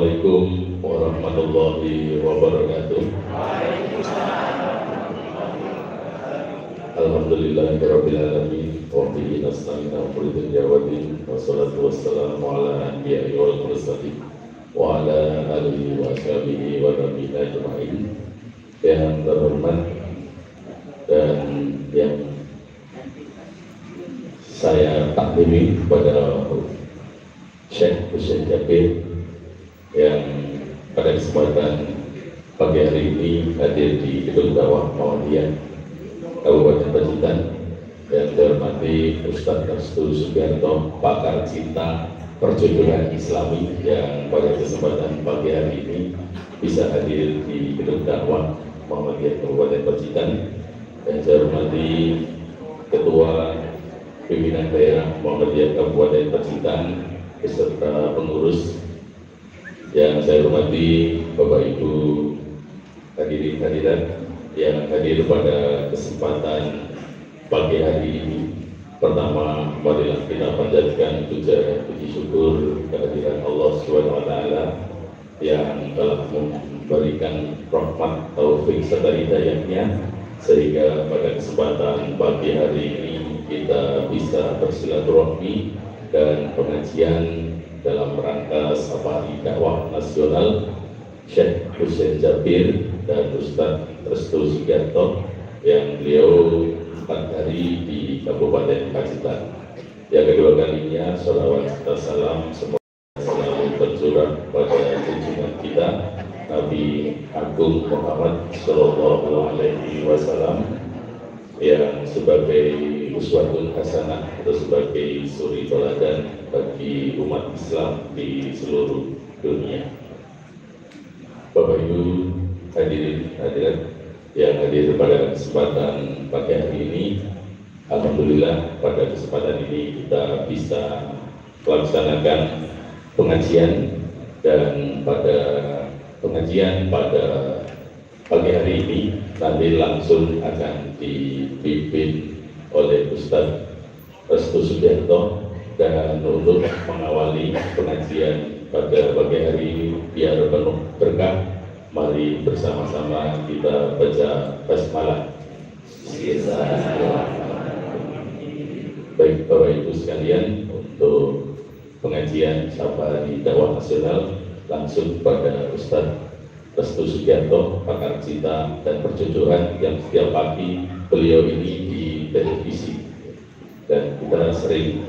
Assalamualaikum warahmatullahi wabarakatuh. Alhamdulillahirabbil alamin wa bihi nasta'in ala umuri dunya wa din wassalatu wassalamu ala anbiya'i wal mursalin wa ala alihi wa sahbihi wa tabi'in ajma'in. Yang terhormat dan yang saya taklimi kepada Syekh Husain Jabir yang pada kesempatan pagi hari ini hadir di Gedung Dakwah Muhammadiyah Kabupaten Pacitan, yang saya hormati Ustadz Restu Sugiarto, pakar cinta perjodohan Islami, yang pada kesempatan pagi hari ini bisa hadir di Gedung Dakwah Muhammadiyah Kabupaten Pacitan, dan saya hormati Ketua Pimpinan Daerah Muhammadiyah Kabupaten Pacitan beserta pengurus, yang saya hormati Bapak Ibu hadirin hadirat yang hadir pada kesempatan pagi hari ini. Pertama, marilah kita panjatkan puji syukur kehadiran Allah Subhanahu wa taala yang telah memberikan rahmat, taufik serta hidayahnya sehingga pada kesempatan pagi hari ini kita bisa bersilaturahmi dan pengajian dalam rangka Safari Dakwah Nasional Syekh Husain Jabir dan Ustadz Restu Sugiarto, yang beliau 4 hari di Kabupaten Pacitan. Yang kedua kalinya, sholawat serta salam semoga selalu tercurah pada junjungan kita Nabi Agung Muhammad Sallallahu Alaihi Wasallam, yang sebagai uswatun hasanah atau sebagai suri teladan bagi umat Islam di seluruh dunia. Bapak Ibu hadirin hadirat yang hadir pada kesempatan pagi hari ini, alhamdulillah pada kesempatan ini kita bisa melaksanakan pengajian, dan pada pengajian pada pagi hari ini nanti langsung akan dipimpin oleh Ustadz Restu Sugiarto, dan untuk mengawali pengajian pada pagi hari ini biar penuh berkah, mari bersama-sama kita baca basmalah. Baik Bapak Ibu sekalian, untuk pengajian Safari Dakwah Nasional langsung pada Ustadz Restu Sugiarto, pakar cinta dan perjodohan, yang setiap pagi beliau ini di televisi dan kita sering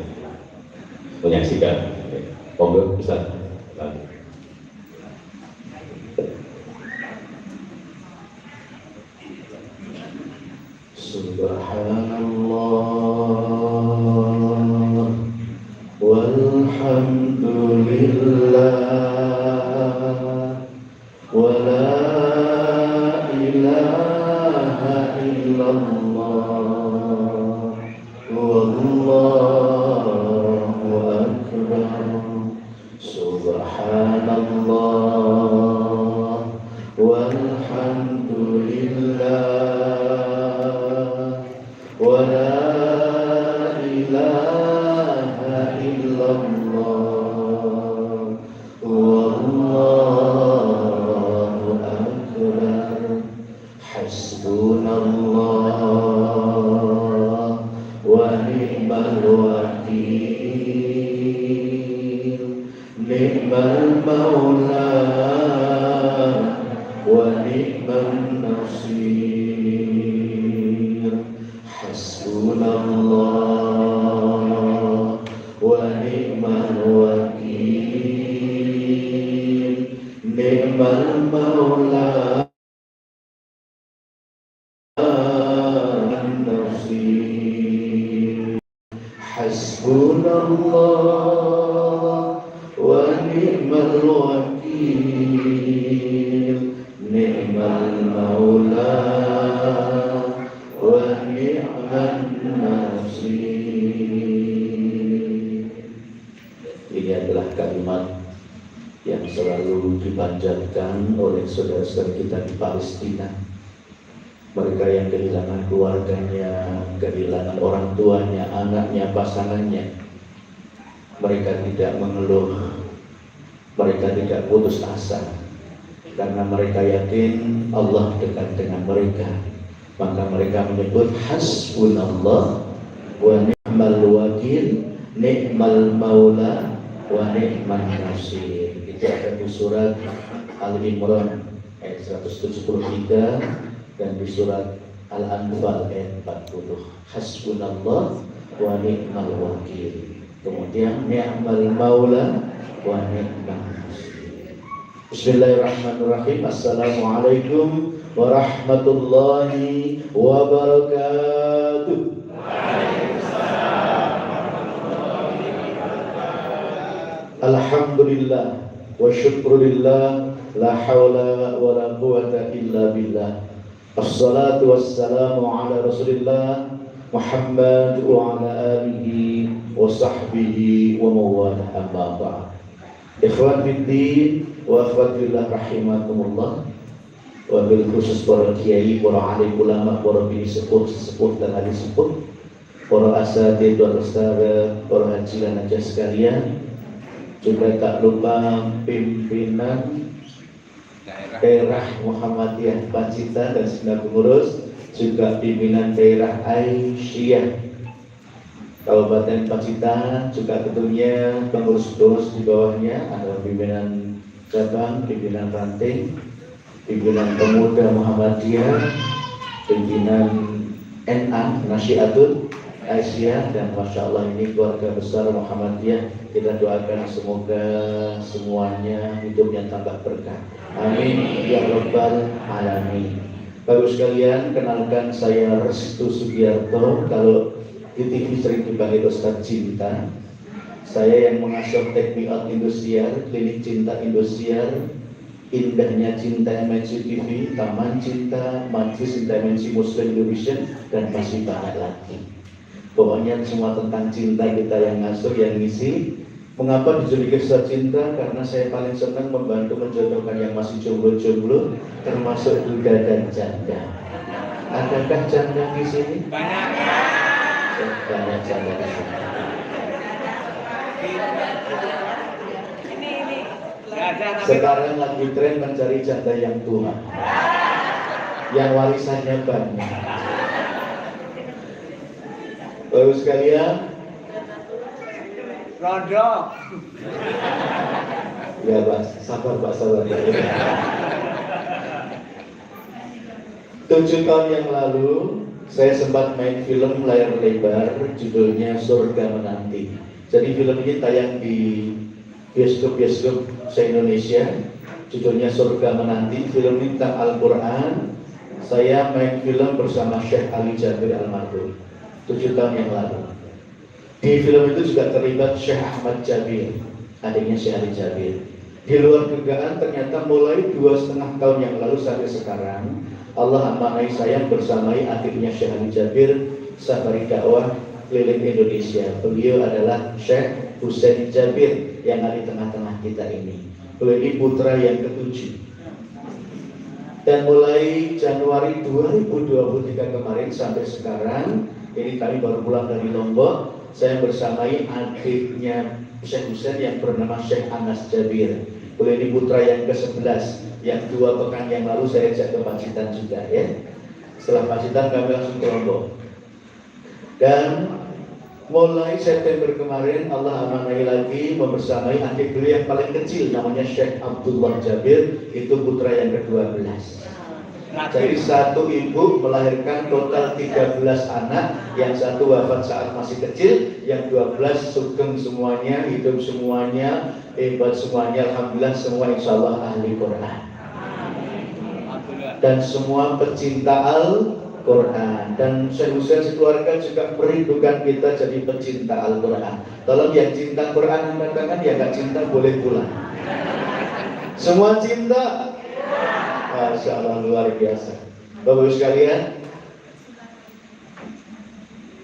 menyaksikan. Monggo Ustaz. Subhanallah walhamdulillah wa la ilaha illallah wallahu akbar. Subhanallah walhamdulillah wa la ilaha illallah wallahu akbar. Hasbunallah wa ni'mal wakil, ni'mal maula wa ni'man nasir. Hasbunallah wa ni'mal wakil, ni'mal maula nasir. Hasbunallah wa ni'mal wakil, ni'mal maula wa ni'man nasir. Ini adalah kalimat yang selalu dipanjatkan oleh saudara-saudara kita di Palestina. Mereka yang kehilangan keluarganya, kehilangan orang tuanya, anaknya, pasangannya. Mereka tidak mengeluh, Mereka tidak putus asa karena mereka yakin Allah dekat dengan mereka. Maka mereka menyebut hasbunallah wa ni'mal wakil, ni'mal maula wa ni'man nasir. Itu ada di surat Al-Imran ayat 173 dan di surat Al-Anfal ayat 40. Hasbunallah wa ni'mal wakil. Kemudian ni'mal maula wa ni'man nasir. Bismillahirrahmanirrahim. Assalamualaikum warahmatullahi wabarakatuh. Alhamdulillah wa syukrulillah, la hawla wa la quwata illa billah. Assalatu wassalamu ala Rasulillah Muhammad wa ala alihi wa sahbihi wa mawalah, amma ba'd. Ikhwan fiddin wa akhwat fillah rahimakumullah. Wabil khusus para kiai, para alim ulama, para bini sepuh dan ahli sepuh, para asatidz dan ustadzah, para haji dan hajah sekalian, juga tak lupa pimpinan daerah Muhammadiyah Pacitan dan segenap pengurus, juga pimpinan daerah Aisyah Kabupaten Pacitan, juga tentunya pengurus-pengurus di bawahnya, ada pimpinan cabang, pimpinan ranting, pimpinan pemuda Muhammadiyah, pimpinan NA Nasyiatul Aisyah, dan Masya Allah ini keluarga besar Muhammadiyah. Kita doakan semoga semuanya hidupnya tambah berkah. Amin ya rabbal alamin. Bapak sekalian, kenalkan saya Restu Sugiarto. Kalau di TV sering dipanggil Ustaz Cinta. Saya yang mengasuh Teknik Industrial, Klinik Cinta Industrial, Indahnya Cinta MNC TV, Taman Cinta, Majlis Cinta MNC Muslim Indonesia, dan masih banyak lagi. Pokoknya semua tentang cinta kita yang ngasuh, yang ngisi. Mengapa dijuluki Ustaz Cinta? Karena saya paling senang membantu menjodohkan yang masih jomblo-jomblo, termasuk duda dan janda. Adakah janda di sini? Banyak. Banyak janda di sini. Sekarang lagi tren mencari janda yang tua, yang warisannya banyak. Bapak sekalian, Rondo. ya Pak, sabar Pak, sabar. 7 tahun yang lalu saya sempat main film layar lebar, judulnya Surga Menanti. Jadi film ini tayang di bioskop se-Indonesia, judulnya Surga Menanti. Film ini tentang Al-Quran. Saya main film bersama Syekh Ali Jabir almarhum 7 tahun yang lalu. Di film itu juga terlibat Syekh Ahmad Jabir, adiknya Syekh Ali Jabir. Di luar dugaan, ternyata mulai 2,5 tahun yang lalu sampai sekarang, Allah amanai saya bersamai adiknya Syekh Ali Jabir, safari dakwah keliling Indonesia. Beliau adalah Syekh Husain Jabir yang ada di tengah-tengah kita ini. Beliau ini putra yang ke-7. Dan mulai Januari 2023 kemarin sampai sekarang, ini kami baru pulang dari Lombok, saya bersamai adiknya Syekh Husain yang bernama Syekh Anas Jabir. Beliau ini putra yang ke-11, yang 2 pekan yang lalu saya ajak ke Pacitan juga ya. Setelah Pacitan kami langsung ke Lombok. Dan mulai September kemarin Allah amanai lagi membersamai adik beliau yang paling kecil, namanya Syekh Abdullah Jabir, itu putra yang ke-12. Jadi satu ibu melahirkan total 13 anak, yang satu wafat saat masih kecil, yang 12 sugeng semuanya, hidup semuanya, hebat semuanya, alhamdulillah semua insya Allah ahli Quran. Dan semua pecinta Al-Quran. Dan Syekh Husain sekeluarga juga merindukan kita jadi pecinta Al-Quran. Tolong yang cinta Quran angkat tangan, yang gak cinta boleh pulang. Semua cinta. Masya Allah, luar biasa. Bapak sekalian,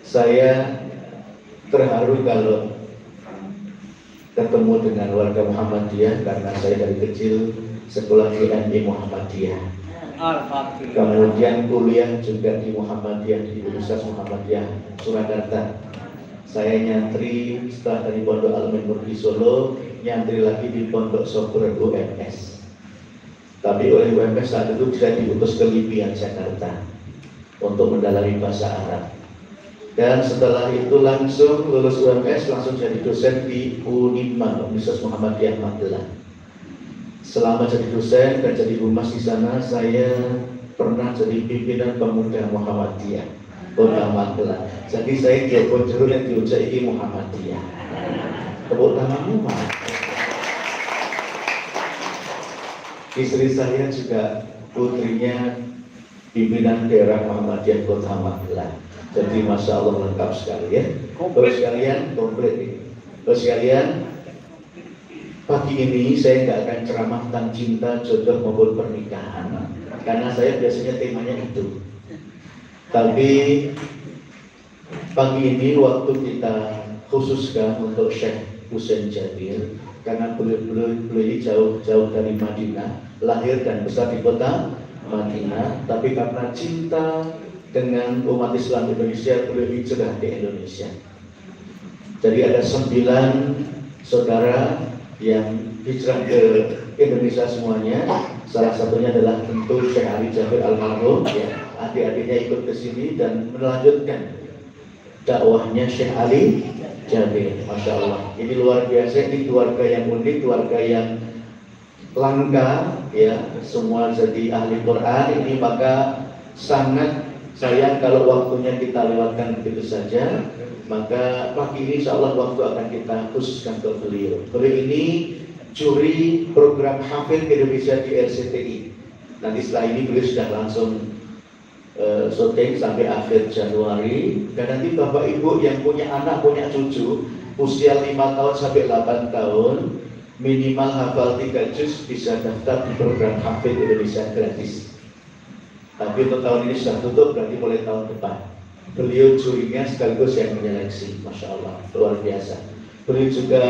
saya terharu kalau ketemu dengan warga Muhammadiyah, karena saya dari kecil sekolah di MI Muhammadiyah. Kemudian kuliah juga di Muhammadiyah, di Universitas Muhammadiyah Surakarta. Saya nyantri setelah dari Pondok Al-Menur di Solo, nyantri lagi di Pondok Syukur UMS. Tapi oleh UMS saat itu tidak diutus ke Libya, Jakarta untuk mendalami bahasa Arab. Dan setelah itu langsung lulus UMS, langsung jadi dosen di UNIMA, Universitas Muhammadiyah Magelang. Selama jadi dosen dan jadi humas di sana, saya pernah jadi pimpinan pemuda Muhammadiyah Kota Magelang. Jadi saya Joko Jero yang diucai Muhammadiyah. Tepuk tangannya Pak. Istri saya juga putrinya pimpinan daerah Muhammadiyah Kota Magelang. Jadi masya Allah lengkap sekali ya. Terus kalian komplit nih. Terus kalian pagi ini saya nggak akan ceramah tentang cinta, jodoh maupun pernikahan, karena saya biasanya temanya itu. Tapi pagi ini waktu kita khususkan untuk Syekh Husain Jabir, karena beliau jauh-jauh dari Madinah, lahir dan besar di kota Madinah, tapi karena cinta dengan umat Islam Indonesia, beliau hijrah di Indonesia. Jadi ada 9 saudara yang hijrah ke Indonesia semuanya. Salah satunya adalah tentu Syekh Ali Jabir almarhum, ya. Adik-adiknya ikut ke sini dan melanjutkan dakwahnya Syekh Ali Jabir. Masya Allah, ini luar biasa. Ini keluarga yang unik, keluarga yang langka, ya. Semua jadi ahli Quran. Ini maka sangat sayang kalau waktunya kita lewatkan begitu saja. Maka pagi ini insya Allah waktu akan kita khususkan ke beliau. Beliau ini juri program Hafid Indonesia di RCTI. Nanti setelah ini beliau sudah langsung syuting sampai akhir Januari. Dan nanti Bapak Ibu yang punya anak, punya cucu usia 5 tahun sampai 8 tahun minimal hafal 3 juz bisa daftar di program Hafid Indonesia gratis. Tapi untuk tahun ini sudah tutup, berarti mulai tahun depan. Beliau jurinya sekaligus yang menyeleksi. Masya Allah, luar biasa. Beliau juga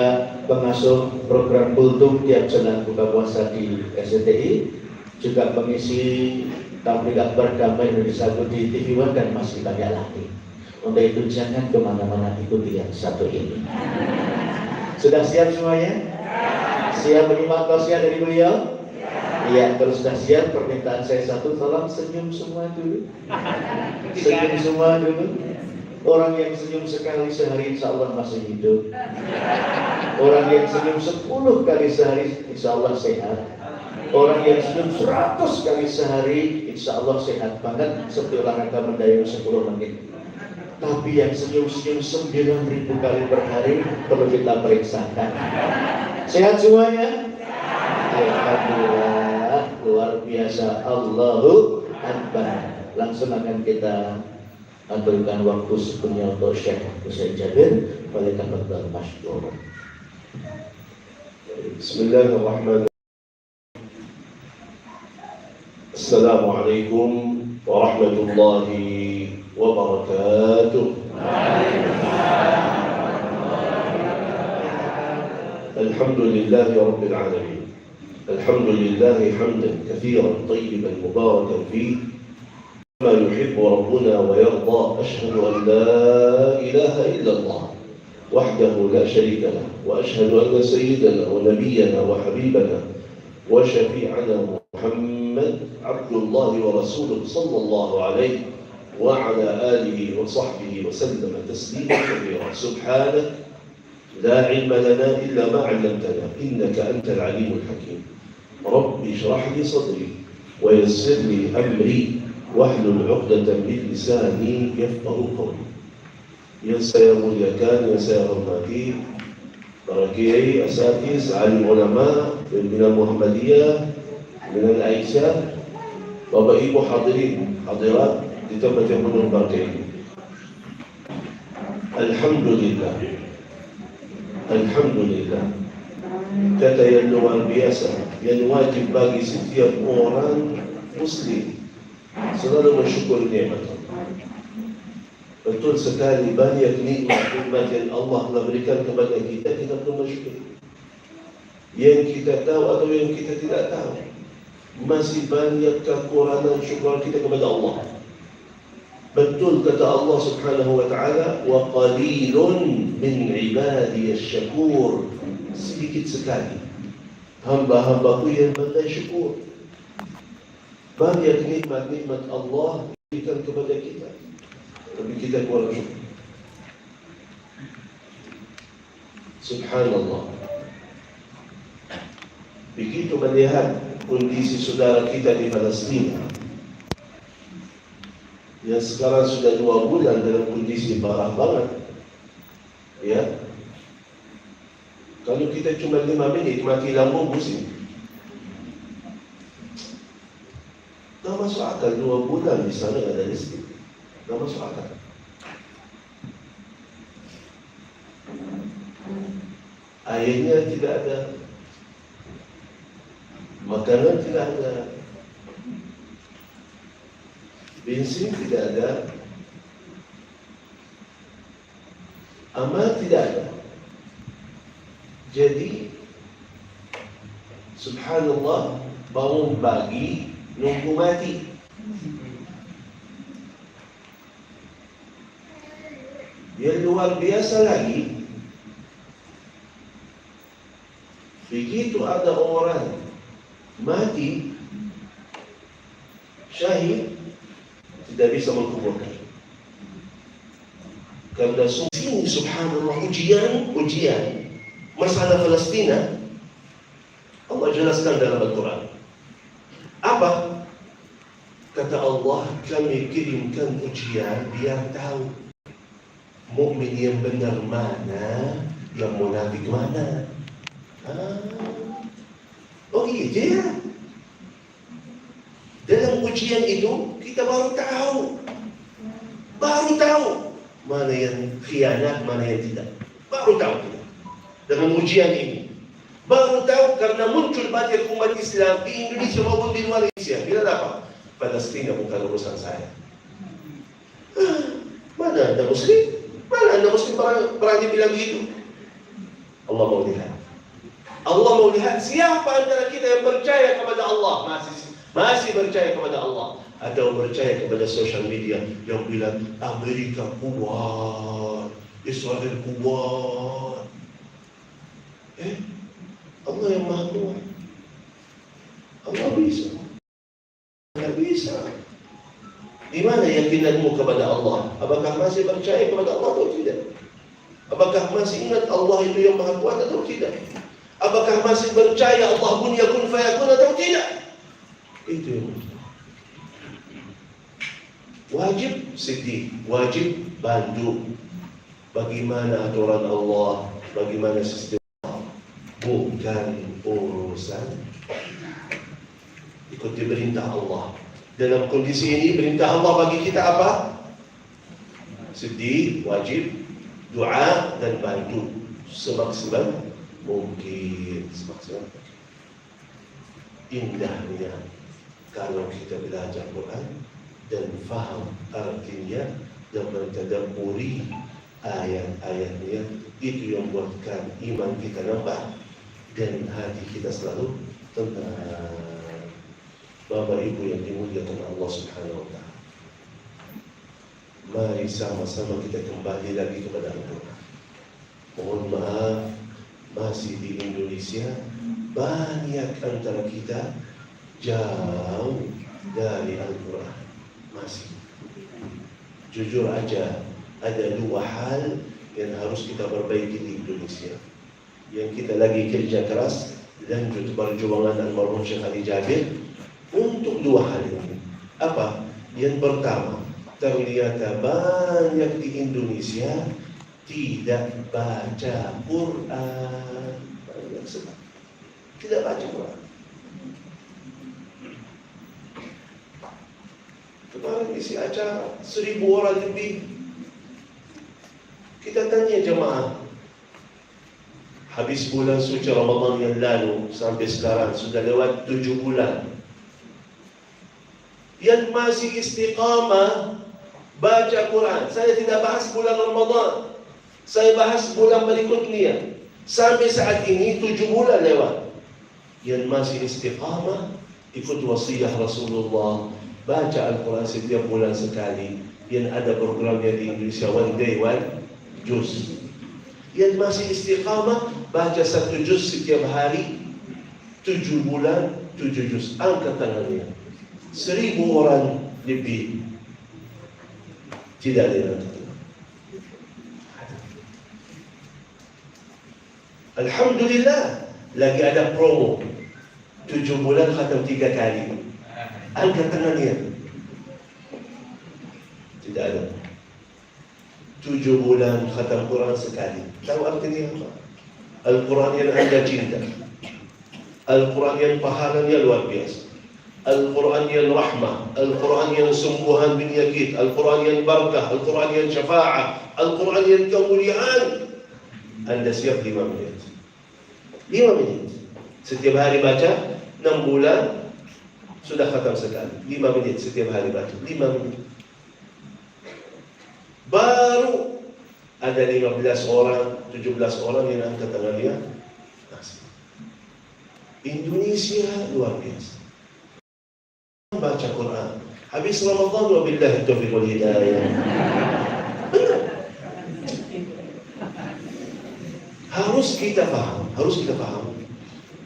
pengasuh program Kultum tiap jalan buka puasa di RCTI, juga pengisi tabligh akbar damai Indonesia di TV One, dan masih banyak lagi. Untuk itu jangan kemana-mana, ikuti yang satu ini. Sudah siap semuanya? Siap menyimak tausiah dari beliau? Iya, terus sudah siap. Permintaan saya satu, tolong senyum semua dulu. Senyum semua dulu. Orang yang senyum sekali sehari insya Allah masih hidup. Orang yang senyum 10 kali sehari insya Allah sehat. Orang yang senyum 100 kali sehari insya Allah sehat banget, seperti olahraga mendayung 10 menit. Tapi yang senyum-senyum 9.000 kali per hari perlu kita periksakan. Sehat semuanya? Alhamdulillah, luar biasa. Allahu Akbar. Langsung akan kita berikan waktu sepenuhnya untuk Syekh Husain Jabir. Walaikumsalam masyhur. Bismillahirrahmanirrahim. Assalamualaikum warahmatullahi wabarakatuh. Alhamdulillahi rabbil alamin. Alhamdulillahi hamdan katsiran tayyiban mubarakan fihi كما يحب ربنا ويرضى. أشهد أن لا إله إلا الله وحده لا شريك له، وأشهد أن سيدنا ونبينا وحبيبنا وشفيعنا محمد عبد الله ورسوله صلى الله عليه وعلى آله وصحبه وسلم تسليما كثيرا. سبحانك لا علم لنا إلا ما علمتنا إنك أنت العليم الحكيم. رب اشرح لي صدري ويسر لي أمري wahlul 'uqdatam min lisani yafqahu qawli. Yang saya muliakan, yang saya hormati para kiai, asatiz, alim ulama, pimpinan Muhammadiyah, pimpinan Aisyah, Bapak Ibu hadirin, hadirat di tempat yang penuh berkah ini. Alhamdulillah. Alhamdulillah. Kata yang luar biasa, yang wajib bagi setiap orang muslim selalu bersyukur nikmat Allah. Betul sekali, banyak nikmat yang Allah telah berikan kepada kita, kita perlu bersyukur. Yang kita tahu atau yang kita tidak tahu, masih banyak kekurangan syukur kita kepada Allah. Betul kata Allah Subhanahu wa taala, wa qalilun min ibadiyasy syakur. Sedikit sekali hamba-hambaku yang pandai syukur. Banyak nikmat-nikmat Allah berikan kepada kita, tapi kita kurang syukur. Subhanallah. Begitu melihat kondisi saudara kita di Palestina yang sekarang sudah 2 bulan dalam kondisi parah banget, ya. Kalau kita cuma 5 minit mati lampu pusing, tak masuk akal. 2 bulan di sana ada listrik, tak masuk akal. Airnya tidak ada, makanan tidak ada, bensin tidak ada, amal tidak ada. Jadi subhanallah, bangun pagi nunggu mati. Yang luar biasa lagi, begitu ada orang mati syahid, tidak bisa mengkuburkan. Karena sini subhanallah, ujian masalah Palestina Allah jelaskan dalam Al-Quran. Apa? Kata Allah, kami kirimkan ujian biar tahu mukmin yang benar mana, yang munafik mana. Oh gitu ya. Dalam ujian itu kita baru tahu mana yang khianat, mana yang tidak. Baru tahu kita dengan ujian ini. Baru tahu karena muncul banyak umat Islam di Indonesia maupun di luar Indonesia. Bila dapat Palestina bukan urusan saya. Mana ada Muslim? Mana ada Muslim berani bilang begitu? Allah mau lihat. Allah mau lihat siapa antara kita yang percaya kepada Allah, masih percaya kepada Allah, atau percaya kepada social media yang bilang Amerika kuat, Israel kuat. Allah yang Maha Kuat. Allah bisa. Tidak bisa. Di mana yakinanmu kepada Allah? Apakah masih percaya kepada Allah atau tidak? Apakah masih ingat Allah itu yang Maha Kuat atau tidak? Apakah masih percaya Allah pun yakun fayakun atau tidak? Itu yang wajib sedih, wajib bantu. Bagaimana aturan Allah, bagaimana sistem Allah, bukan urusan. Ikuti perintah Allah. Dalam kondisi ini perintah Allah bagi kita apa? Sedih, wajib, doa dan bantu semaksimal mungkin, semaksimal. Indahnya kalau kita belajar Quran dan faham artinya dan mentadabburi ayat-ayatnya, itu yang buatkan iman kita nambah dan hati kita selalu tenang. Bapak Ibu yang dimuliakan Allah Subhanahu wa Ta'ala, mari sama-sama kita kembali lagi kepada Al-Quran. Mohon maaf, masih di Indonesia banyak antara kita jauh dari Al-Quran. Masih. Jujur aja, ada 2 hal yang harus kita perbaiki di Indonesia. Yang kita lagi kerja keras, lanjut perjuangan almarhum Syekh Ali Jabir untuk 2 hal ini. Apa? Yang pertama, ternyata banyak di Indonesia tidak baca Quran. Banyak sekali tidak baca Quran. Kemarin isi acara 1000 orang lebih. Kita tanya jemaah, habis bulan suci Ramadan yang lalu sampai sekarang sudah lewat 7 bulan. Yang masih istiqamah baca Quran. Saya tidak bahas bulan Ramadan, saya bahas bulan berikutnya. Sampai saat ini 7 bulan lewat. Yang masih istiqamah ikut wasiat Rasulullah, baca Al-Quran setiap bulan sekali. yang ada programnya di Indonesia One Day One Juz. Yang masih istiqamah baca 1 juz setiap hari 7 bulan 7 juz. Angkat tangannya. 1000 orang lebih. Tidak ada yang angkat. Alhamdulillah, lagi ada promo 7 bulan khatam 3 kali. Angkat tangannya. Tidak ada. 7 bulan khatam Quran sekali. Tahu artinya apa? Al-Quran yang Anda cinta, Al-Quran yang pahalanya luar biasa, Al-Quran yang rahmah, Al-Quran yang sembuhan penyakit, Al-Quran yang barakah, Al-Quran yang syafa'ah, Al-Quran yang kemuliaan. Anda siap 5 menit. 5 menit. Setiap hari baca 6 bulan sudah khatam sekali. 5 menit setiap hari baca. 5 menit. Baru ada 15 orang, 17 orang yang angkat tangannya. Indonesia luar biasa. Baca Quran. Habis Ramadan, wabillahi taufiq wal hidayah. Benar. Harus kita paham.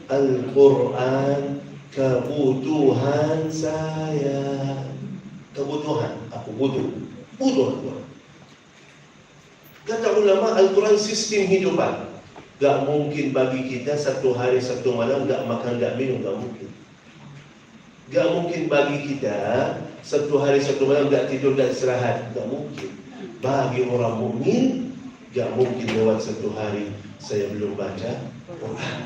Al-Quran kebutuhan saya. Kebutuhan, aku butuh Quran. Kata ulama, Al-Quran sistem hidupan. Gak mungkin bagi kita 1 hari 1 malam gak makan, gak minum, gak mungkin. Gak mungkin bagi kita 1 hari 1 malam gak tidur, gak istirahat, gak mungkin. Bagi orang mukmin gak mungkin lewat 1 hari saya belum baca Quran.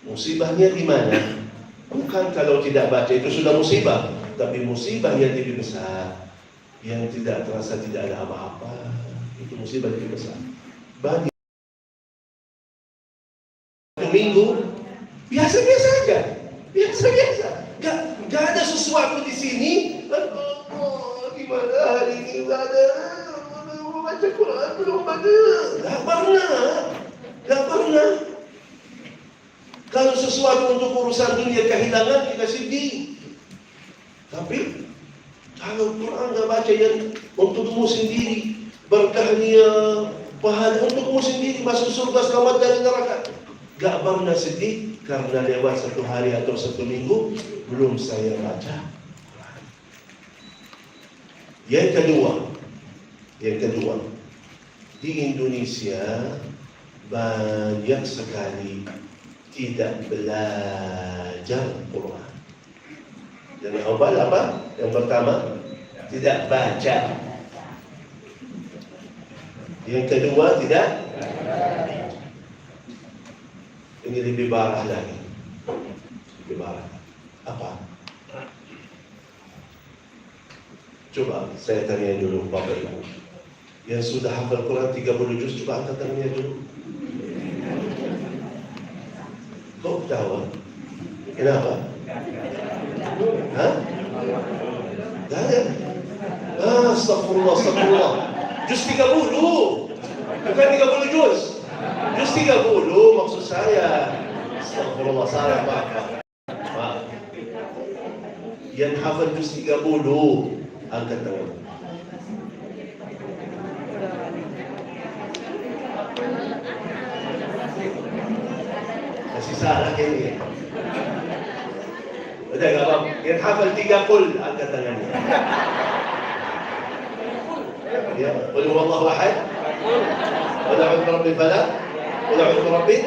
Musibahnya di mana? Bukan kalau tidak baca itu sudah musibah, tapi musibah yang lebih besar, yang tidak terasa tidak ada apa-apa, itu musibah lebih besar. Bagi 1 minggu biasa-biasa aja, biasa-biasa, gak ada sesuatu di sini. Gimana hari ini gak ada baca Quran, belum baca. Gak pernah. Kalau sesuatu untuk urusan dunia kehilangan kita sedih. Tapi kalau Quran gak baca yang untukmu sendiri, berkahnya, pahala untukmu sendiri, masuk surga, selamat dari neraka. Gak pernah sedih karena lewat 1 hari atau 1 minggu belum saya baca. Yang kedua, di Indonesia banyak sekali tidak belajar Quran. Dan apa? Yang pertama, tidak baca. Yang kedua, tidak. Ini lebih parah lagi. Lebih parah. Apa? Coba saya tanya dulu Bapak Ibu. Yang sudah hafal Quran 30 juz, coba angkat tangannya dulu. Kok ketawa? Kenapa? Hah? Gak ada? Astagfirullah. Juz 30. Bukan 30 juz. Juz 30 maksud saya. Astagfirullah, salah Pak. Yang hafal juz 30, angkat tangan. Masih salah kayaknya. Udah gak apa-apa. Yang hafal 30, angkat tangannya. Ya, qul huwallahu ahad. Qul a'udzu birabbil falaq. Qul a'udzu birabbin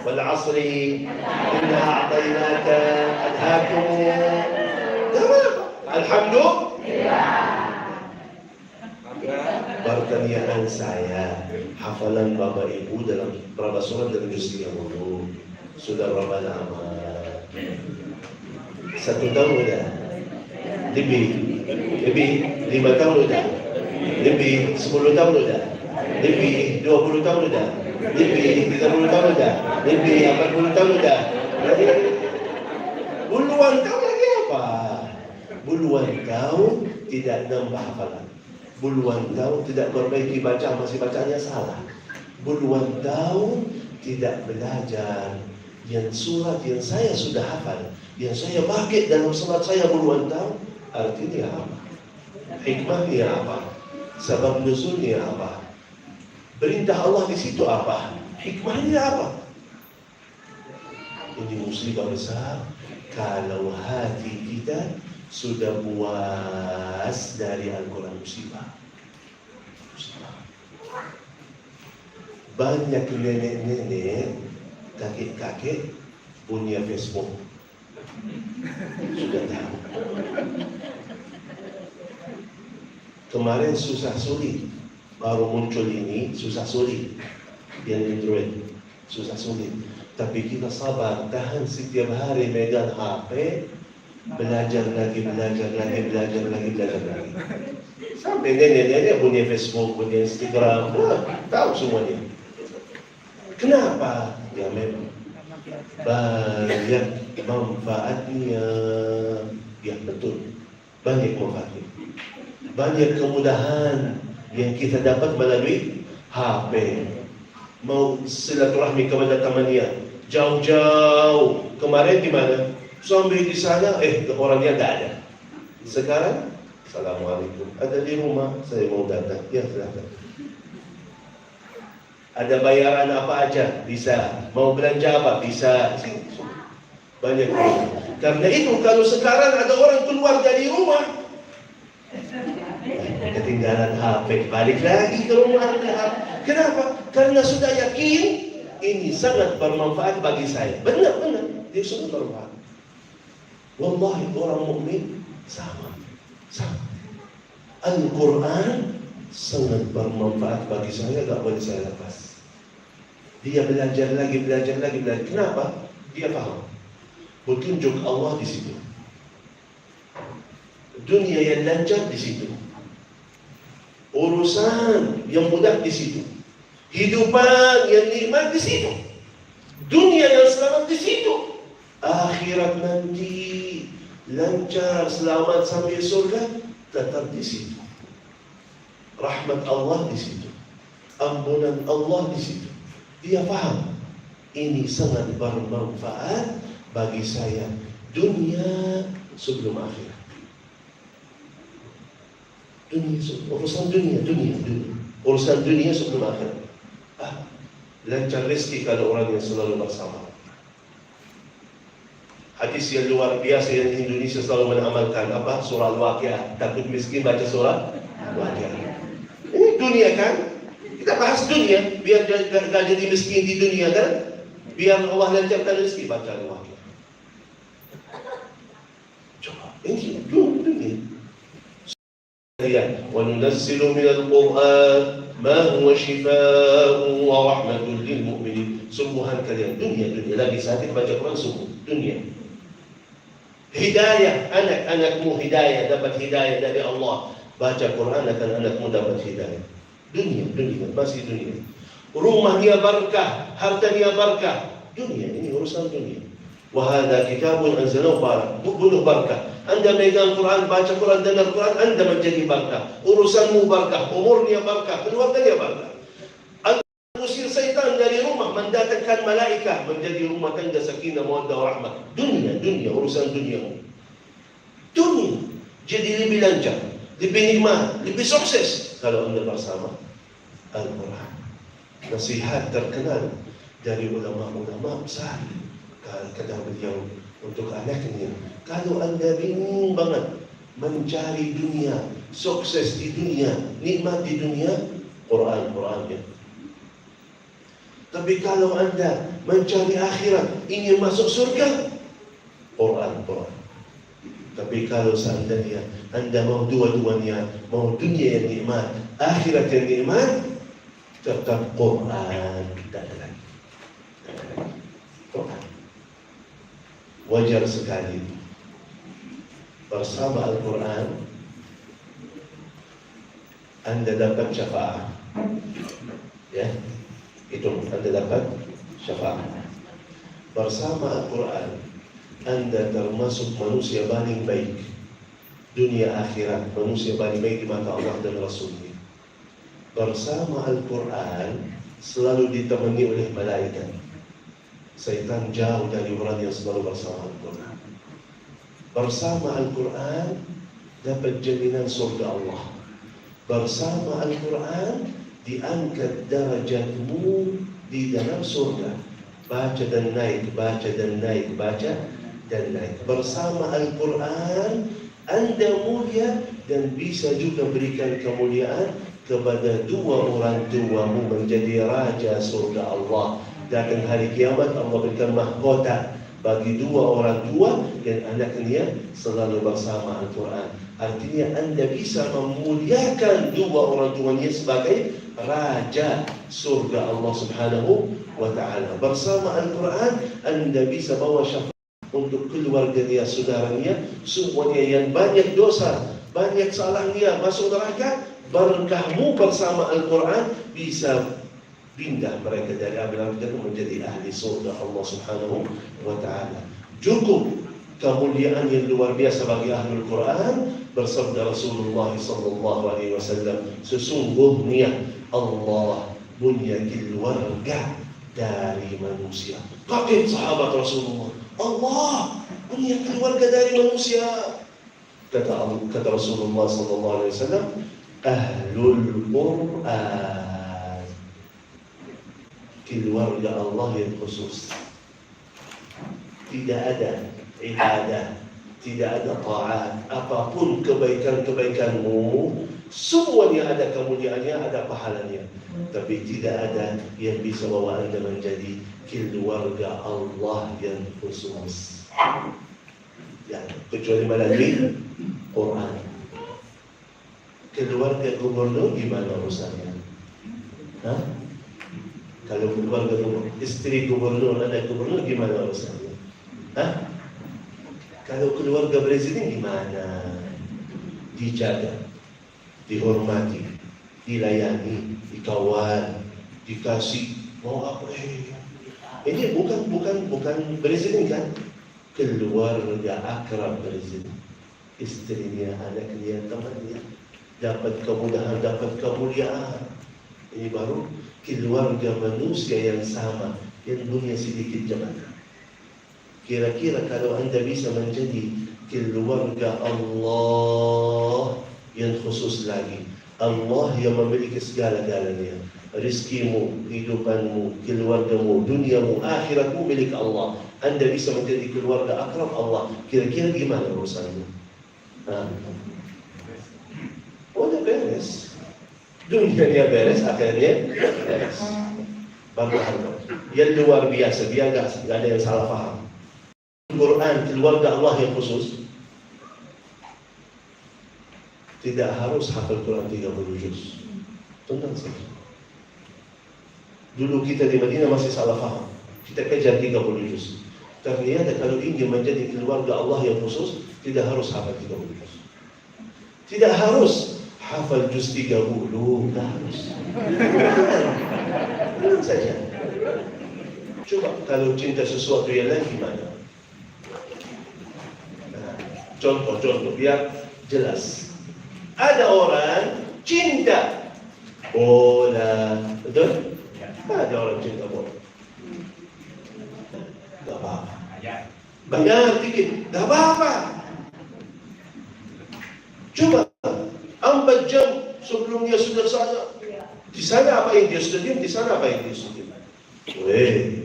wal 'asri. Inna a'tainaka al-hakim. Alhamdulillah. Pertanyaan saya, hafalan Bapak Ibu dalam berapa surat dalam juz 30? Sudah berapa lama? 1 tahun udah? Lebih 5 tahun udah? Lebih 10 tahun udah? Lebih 20 tahun udah? Lebih 30 tahun udah? Lebih 40 tahun udah? Puluhan tahun lagi apa? Puluhan tahun tidak nambah hafalan. Puluhan tahun tidak perbaiki bacaan, masih bacaannya salah. Puluhan tahun tidak belajar. Yang surat yang saya sudah hafal, yang saya pakai dalam salat saya puluhan tahun, Artinya apa? Hikmahnya apa? Sebab nuzulnya apa? Perintah Allah di situ apa? Hikmahnya apa? Ini musibah besar kalau hati kita sudah puas dari Al-Quran. Musibah. Banyak nenek-nenek, kakek-kakek punya Facebook. Sudah tahu. Kemarin susah sulit, baru muncul ini susah sulit. Yang Android susah sulit. Tapi kita sabar, tahan setiap hari megang HP, belajar lagi. Sampai nenek-nenek punya Facebook, punya Instagram, tahu semuanya. Kenapa? Ya memang banyak manfaatnya. Ya betul, banyak manfaatnya. Banyak kemudahan yang kita dapat melalui HP. Mau silaturahmi kepada temannya jauh-jauh. Kemarin di mana? Sampai di sana, orangnya tidak ada. Sekarang, Assalamualaikum. Ada di rumah, saya mau datang. Ya, silakan. Ada bayaran apa aja? Bisa. Mau belanja apa? Bisa. Banyak. Karena itu, kalau sekarang ada orang keluar dari rumah, ketinggalan HP, balik lagi ke rumah. Kenapa? Karena sudah yakin ini sangat bermanfaat bagi saya. Benar, dia sangat bermanfaat. Wallahi orang mukmin sama. Al-Quran sangat bermanfaat bagi saya, tak boleh saya lepas. Dia belajar lagi. Kenapa? Dia paham petunjuk Allah di situ. Dunia yang lancar di situ. Urusan yang mudah di situ. Hidupan yang nikmat di situ. Dunia yang selamat di situ. Akhirat nanti lancar, selamat sampai surga, tetap di situ. Rahmat Allah di situ. Ampunan Allah di situ. Dia paham. Ini sangat bermanfaat bagi saya. Dunia sebelum akhirat. Urusan dunia. Urusan dunia sebelum akhirat. Lancar rezeki kalau orang yang selalu bersama. Hadis yang luar biasa yang Indonesia selalu mengamalkan apa? Surah Al-Waqiah. Takut miskin baca surah Al-Waqiah. Ini dunia kan? Kita bahas dunia biar gak jadi miskin di dunia kan? Biar Allah lancarkan rezeki baca Al-Waqiah. Coba ini dunia. وَنُنَزِّلُ مِنَ الْقُرْآنِ مَا هُوَ شِفَاءٌ وَرَحْمَةٌ لِلْمُؤْمِنِينَ. Sungguhan kalian dunia lagi sakit baca Quran sungguh dunia. Hidayah anak-anakmu dapat hidayah dari Allah. Baca Quran akan anakmu dapat hidayah. Dunia masih dunia. Rumahnya berkah, hartanya berkah. Dunia ini urusan dunia. Wahada kitabun anzalahu bunuh berkah. Anda megang Quran, baca Quran, dengar Quran, Anda menjadi berkah. Urusanmu berkah, umurnya berkah, keluarganya berkah. Anda usir syaitan dari rumah, mendatangkan malaikat, menjadi rumah tangga sakinah, mawaddah, rahmah. Dunia, urusan duniamu. Dunia jadi lebih lancar, lebih nikmat, lebih sukses kalau Anda bersama Al-Quran. Nasihat terkenal dari ulama-ulama besar. Kata beliau untuk anaknya, kalau Anda bingung banget mencari dunia, sukses di dunia, nikmat di dunia, Quran ya. Tapi kalau Anda mencari akhirat, ingin masuk surga, Quran. Tapi kalau seandainya Anda mau dua-duanya, mau dunia yang nikmat, akhirat yang nikmat, tetap Quran. Tak ada lagi. Quran. Wajar sekali bersama Al-Quran Anda dapat syafaat. Ya, itu Anda dapat syafaat. Bersama Al-Quran Anda termasuk manusia paling baik dunia akhirat, manusia paling baik di mata Allah dan Rasulnya. Bersama Al-Quran selalu ditemani oleh malaikat. Syaitan jauh dari orang yang selalu bersama Al-Quran. Bersama Al-Quran dapat jaminan surga Allah. Bersama Al-Quran diangkat derajatmu di dalam surga. Baca dan naik, baca dan naik, baca dan naik. Bersama Al-Quran Anda mulia dan bisa juga berikan kemuliaan kepada dua orang tuamu menjadi raja surga Allah. Datang hari kiamat Allah berikan mahkota bagi dua orang tua dan anaknya selalu bersama Al-Quran. Artinya Anda bisa memuliakan dua orang tuanya sebagai raja surga Allah Subhanahu wa ta'ala. Bersama Al-Quran Anda bisa bawa syafaat untuk keluarga dia, saudaranya, semuanya yang banyak dosa, banyak salahnya masuk neraka. Berkahmu bersama Al-Quran bisa pindah mereka dari ahli neraka menjadi ahli surga Allah Subhanahu wa ta'ala. Cukup kemuliaan yang luar biasa bagi ahli Al-Quran. Bersabda Rasulullah sallallahu alaihi wasallam, sesungguhnya Allah punya keluarga dari manusia. Kaget sahabat Rasulullah, Allah punya keluarga dari manusia. Kata Rasulullah sallallahu alaihi wasallam, ahlul Quran, keluarga Allah yang khusus. Tidak ada ibadah, tidak ada taat, apapun kebaikan-kebaikanmu, semuanya ada kemuliaannya, ada pahalanya. Tapi tidak ada yang bisa bawa Anda menjadi keluarga Allah yang khusus. Ya, kecuali melalui Quran. Keluarga gubernur gimana urusannya? Hah? Kalau keluarga gubernur, istri gubernur, anak gubernur gimana urusannya? Hah? Kalau keluarga presiden gimana? Dijaga, dihormati, dilayani, dikawal, dikasih. Mau apa? Ini bukan presiden kan? Keluarga akrab presiden, istrinya, anaknya, temannya, dapat kemudahan, dapat kemuliaan. Ini baru keluarga manusia yang sama, yang punya sedikit jabatan. Kira-kira kalau Anda bisa menjadi keluarga Allah yang khusus lagi, Allah yang memiliki segala-galanya, rizkimu, hidupanmu, keluargamu, duniamu, akhiratmu milik Allah. Anda bisa menjadi keluarga akrab Allah. Kira-kira gimana urusanmu? Udah beres. Dunianya beres, akhirnya beres. Bagus. Yang luar biasa, biar nggak ada yang salah paham. Quran, keluarga Allah yang khusus, tidak harus hafal Quran 30 juz. Tenang saja. Dulu kita di Madinah masih salah paham. Kita kejar 30 juz. Ternyata kalau ingin menjadi keluarga Allah yang khusus, tidak harus hafal 30 juz. Tidak harus hafal juz 30, tidak harus. Tenang saja. Coba kalau cinta sesuatu yang lain gimana? Contoh biar jelas. Ada orang cinta bola, betul? Ada orang cinta bola. Gak apa-apa. Bayar tiket, gak apa-apa. Coba 4 jam sebelumnya sudah sana. Di sana apa yang dia studium, di sana apa yang dia studium. Weh.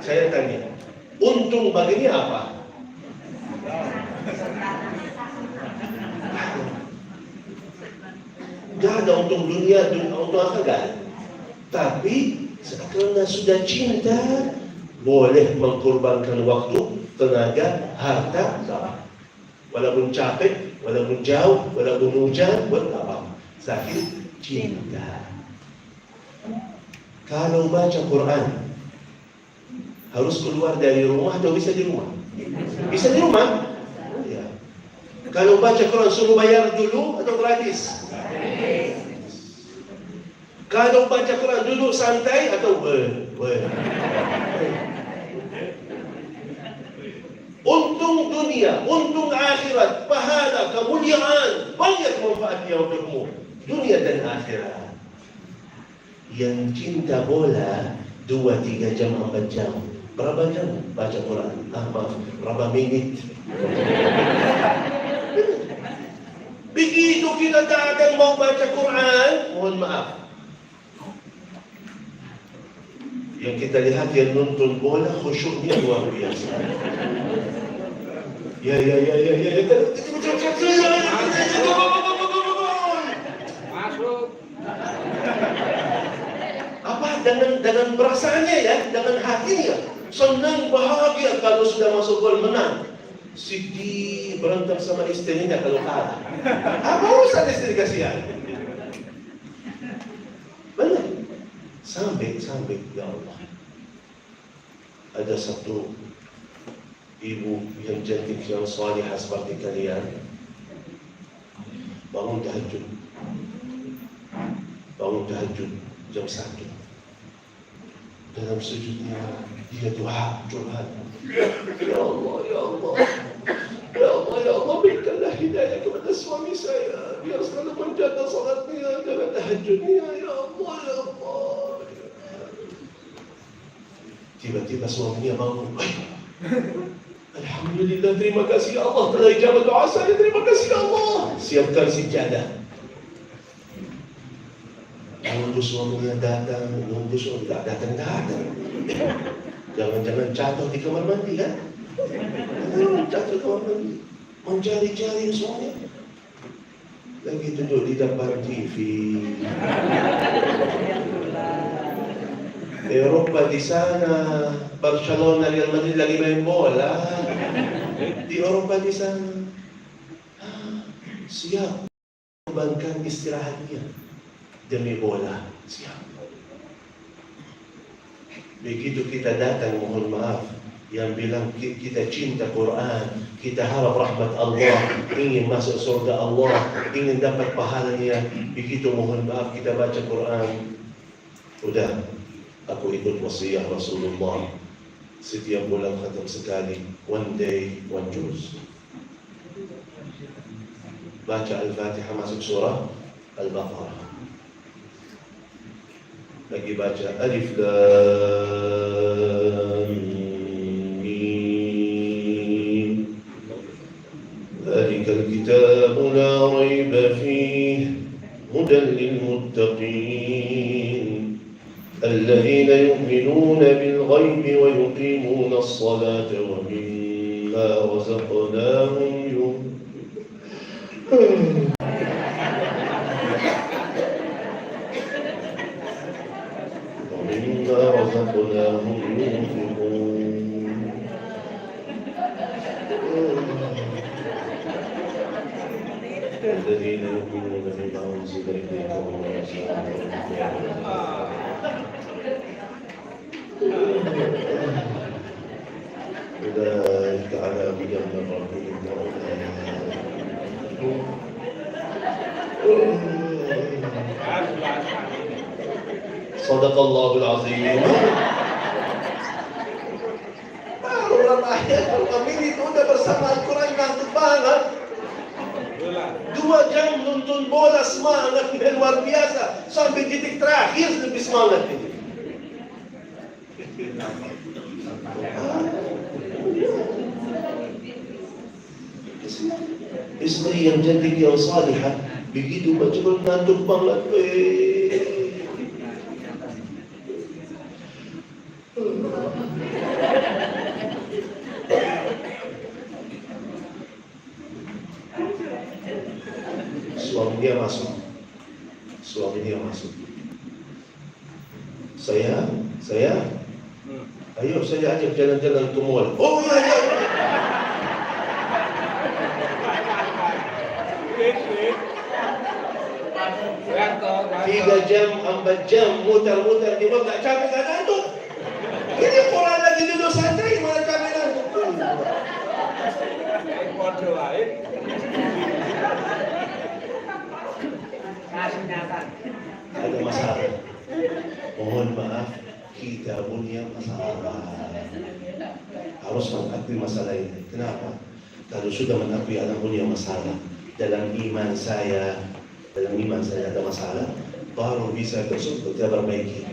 Saya tanya, untung baginya apa? Gak ada untung dunia, untung akhirat. Tapi karena sudah cinta, boleh mengkorbankan waktu, tenaga, harta, walaupun capek, walaupun jauh, walaupun hujan, buat apa? Sakit cinta. Kalau baca Quran, harus keluar dari rumah atau bisa di rumah? Bisa di rumah. Ya. Kalau baca Quran suruh bayar dulu atau gratis? Kalau baca Quran duduk santai atau untung dunia, untung akhirat, pahala, kemuliaan, banyak manfaatnya untukmu, dunia dan akhirat. Yang cinta bola 2-3 jam 4 jam Berapa jam baca Quran? Maaf, berapa menit? Begitu kita datang mau baca Quran, mohon maaf, yang kita lihat yang nonton bola khusyuknya luar biasa. Ya. Masuk. Apa dengan perasaannya ya, dengan hatinya, senang bahagia kalau sudah masuk gol menang. Sedih berantem sama istrinya kalau kalah. Apa urusan istri kasihan? Benar. Sampai ya Allah. Ada satu ibu yang cantik yang salihah seperti kalian bangun tahajud jam 1. Dalam sujudnya dia doa curhat. Ya Allah, berikanlah hidayah kepada suami saya biar selalu menjaga salatnya dan tahajudnya. Ya Allah. Tiba-tiba suaminya bangun. Alhamdulillah, terima kasih Allah telah ijabah doa saya. Terima kasih Allah. Siapkan sijadah. Nunggu suaminya datang, nunggu suaminya datang. Jangan-jangan jatuh di kamar mandi kan? Jatuh di kamar mandi, mencari-cari suaminya. Lagi duduk di depan TV. Eropa di sana, Barcelona, Real Madrid lagi main bola. Di Eropa di sana, siap membankan istirahatnya demi bola. Siap. Begitu kita datang, mohon maaf, yang bilang kita cinta Quran, kita harap rahmat Allah, ingin masuk surga Allah, ingin dapat pahalanya. Begitu mohon maaf kita baca Quran, udah, aku ikut wasiat Rasulullah, setiap bulan khatam sekali, one day, one juz. Baca Al-Fatihah masuk surah Al-Baqarah. Lagi baca Alif Lam Mim. Dzalikal kitabu la raiba fihi hudan lil muttaqin alladzina yu'minuna bil ghaibi wa yuqimuna as-salata wa mimma razaqnahum yunfiqun. رزقناهم ينفقون. الذين يؤمنون بما أنزل إليك وما أنزل أولئك على هدى من ربهم Sadaqallahul Azim. Baru ayat kami itu udah bersama Al-Quran ngantuk banget. 2 jam nonton bola, semangat luar biasa. Sampai titik terakhir lebih semangat ini. Istri yang cantik yang salihah, begitu baca ngantuk banget. Suaminya masuk. Saya, ayo saya ajak jalan-jalan ke mall. Oh ya. 3 jam, 4 jam muter-muter di bawah, gak capek gak ngantuk. Ini orang lagi duduk santai malah capek ngantuk. Ada masalah. Mohon maaf, kita punya masalah. Harus mengakui masalah ini. Kenapa? Kalau sudah mengakui anak punya masalah, dalam iman saya ada masalah, baru bisa besok kita perbaiki.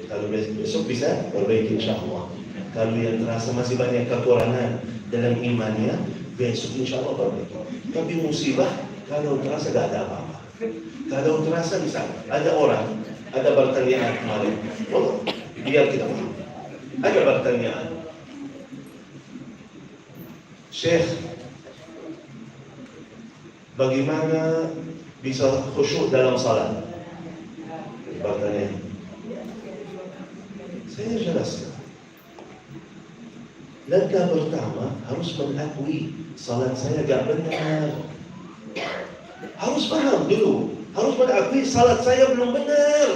Kalau besok bisa perbaiki, insya Allah. Kalau yang terasa masih banyak kekurangan dalam imannya, besok insya Allah perbaiki. Tapi musibah, kalau terasa gak ada apa-apa. Kalau terasa misalnya, ada orang, ada pertanyaan kemarin. Oh, biar kita paham. Ada pertanyaan. Syekh, bagaimana bisa khusyuk dalam salat? Pertanyaan. Saya jelaskan. Langkah pertama harus mengakui salat saya gak benar. Harus paham dulu. Harus mengakui salat saya belum benar.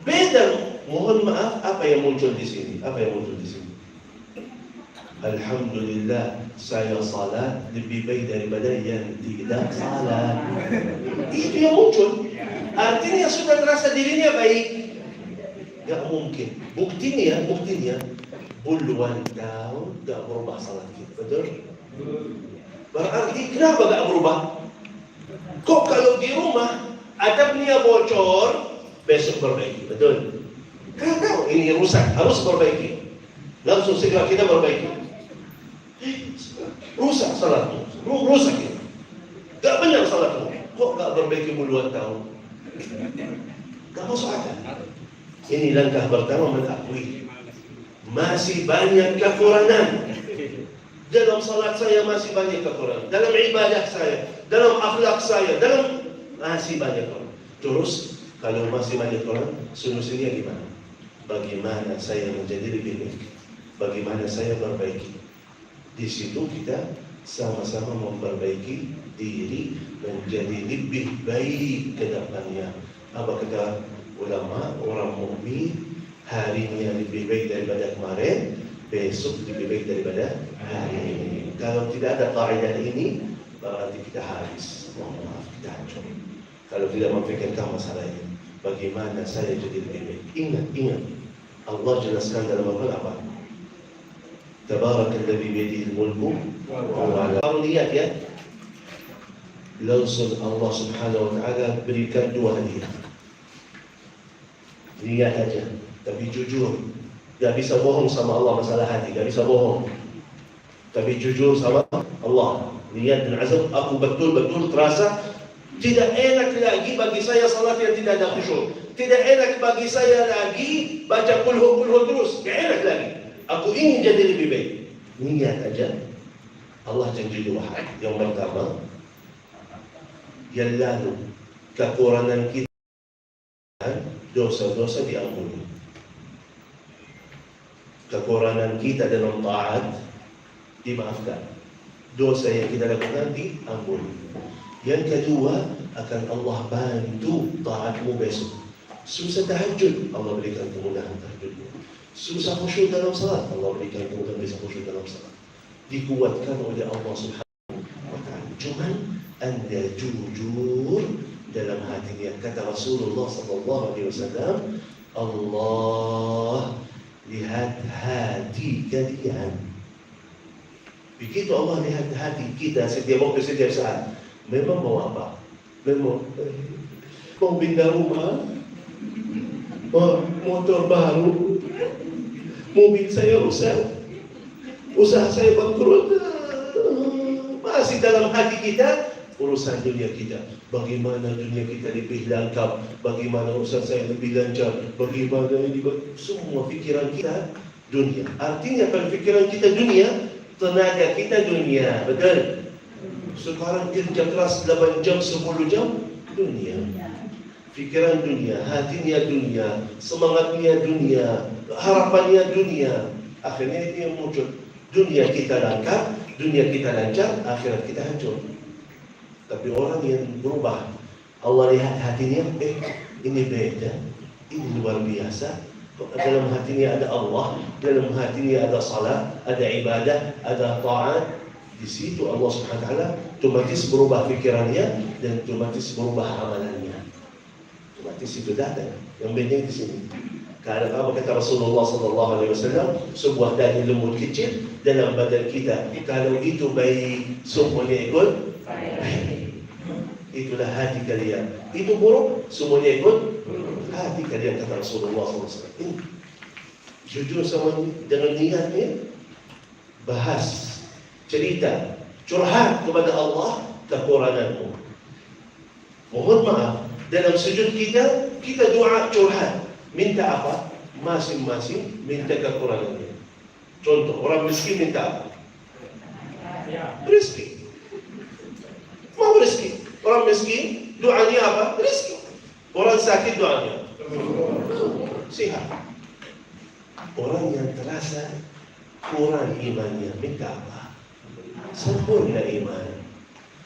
Beda. Mohon maaf, apa yang muncul di sini? Apa yang muncul di sini? Alhamdulillah, saya salat lebih baik daripada yang tidak salat. Itu yang muncul. Artinya sudah terasa dirinya baik. Gak mungkin. Buktinya, puluhan tahun gak berubah salat kita. Betul? Berarti kenapa gak berubah? Kok kalau di rumah atapnya bocor, besok perbaiki. Betul? Kalau ini rusak, harus perbaiki. Langsung segera kita perbaiki. Rusak salatmu. Rusak ini. Gak benar salatmu. Kok gak perbaiki puluhan tahun? Gak masuk akal. Ini langkah pertama, mengakui masih banyak kekurangan. Dalam salat saya masih banyak kekurangan. Dalam ibadah saya, dalam akhlak saya, masih banyak kekurangan. Terus kalau masih banyak kekurangan, solusinya gimana? Bagaimana saya menjadi lebih baik? Bagaimana saya perbaiki? Di situ kita sama-sama memperbaiki diri menjadi lebih baik ke depannya. Apa kata ulama, orang mukmin hari ini yang lebih baik daripada kemarin, besok lebih baik daripada hari ini. Kalau tidak ada kaidah ini, berarti kita habis. Mohon maaf, kita hancur. Kalau tidak memikirkan masalah ini, bagaimana saya jadi lebih baik? Ingat, Allah jelaskan dalam Al-Quran apa? Tabarakalladzi biyadihi al-mulku wa huwa ala. Kalau lihat ya, langsung Allah Subhanahu wa taala berikan dua hadiah. Lihat aja, tapi jujur. Gak bisa bohong sama Allah masalah hati, gak bisa bohong. Tapi jujur sama Allah. Lihat dan azam, aku betul-betul terasa tidak enak lagi bagi saya salat yang tidak ada khusyuk. Tidak enak bagi saya lagi baca kulhu terus. Gak enak lagi. Aku ingin jadi lebih baik. Niat aja. Allah janji dua hal. Yang pertama, yang lalu kekurangan kita, dosa-dosa diampuni. Kekurangan kita dalam taat dimaafkan. Dosa yang kita lakukan diampuni. Yang kedua, akan Allah bantu taatmu besok. Susah tahajud, Allah berikan kemudahan tahajudnya. Susah khusyuk dalam salat, Allah berikan kemudahan bisa khusyuk dalam salat. Dikuatkan oleh Allah Subhanahu wa ta'ala. Cuman anda jujur dalam hatinya. Kata Rasulullah SAW, Allah lihat hati kalian. Begitu Allah lihat hati kita setiap waktu, setiap saat. Memang mau apa? Memang mau pindah rumah, motor baru, mobil saya rusak, usaha saya bangkrut. Masih dalam hati kita urusan dunia kita. Bagaimana dunia kita lebih lengkap, bagaimana urusan saya lebih lancar, bagaimana ini, semua pikiran kita dunia. Artinya kalau pikiran kita dunia, tenaga kita dunia. Betul? Sekarang kerja keras 8 jam, 10 jam, dunia. Pikiran dunia, hatinya dunia, semangatnya dunia, harapannya dunia. Akhirnya itu yang muncul. Dunia kita lengkap, dunia kita lancar, akhirat kita hancur. Tapi orang yang berubah, Allah lihat hatinya, ini beda, ini luar biasa. Dalam hatinya ada Allah, dalam hatinya ada salat, ada ibadah, ada taat. Di situ Allah Subhanahu wa taala otomatis berubah pikirannya dan otomatis berubah amalannya. Otomatis itu datang. Yang penting di sini. Karena apa kata Rasulullah SAW, sebuah daging lembut kecil dalam badan kita. Kalau itu baik, semuanya ikut baik. Itulah hati kalian. Itu buruk, semuanya ikut hati kalian, kata Rasulullah SAW. jujur sama dengan niatnya, bahas, cerita, curhat kepada Allah kekuranganmu. Mohon maaf, dalam sujud kita doa curhat, minta apa? Masing-masing minta kekurangannya. Contoh, orang miskin minta apa? Rezeki. Mau rezeki. Orang miskin doanya apa? Rezeki. Orang sakit doanya sehat. Orang yang terasa kurang imannya minta apa? Sempurna iman.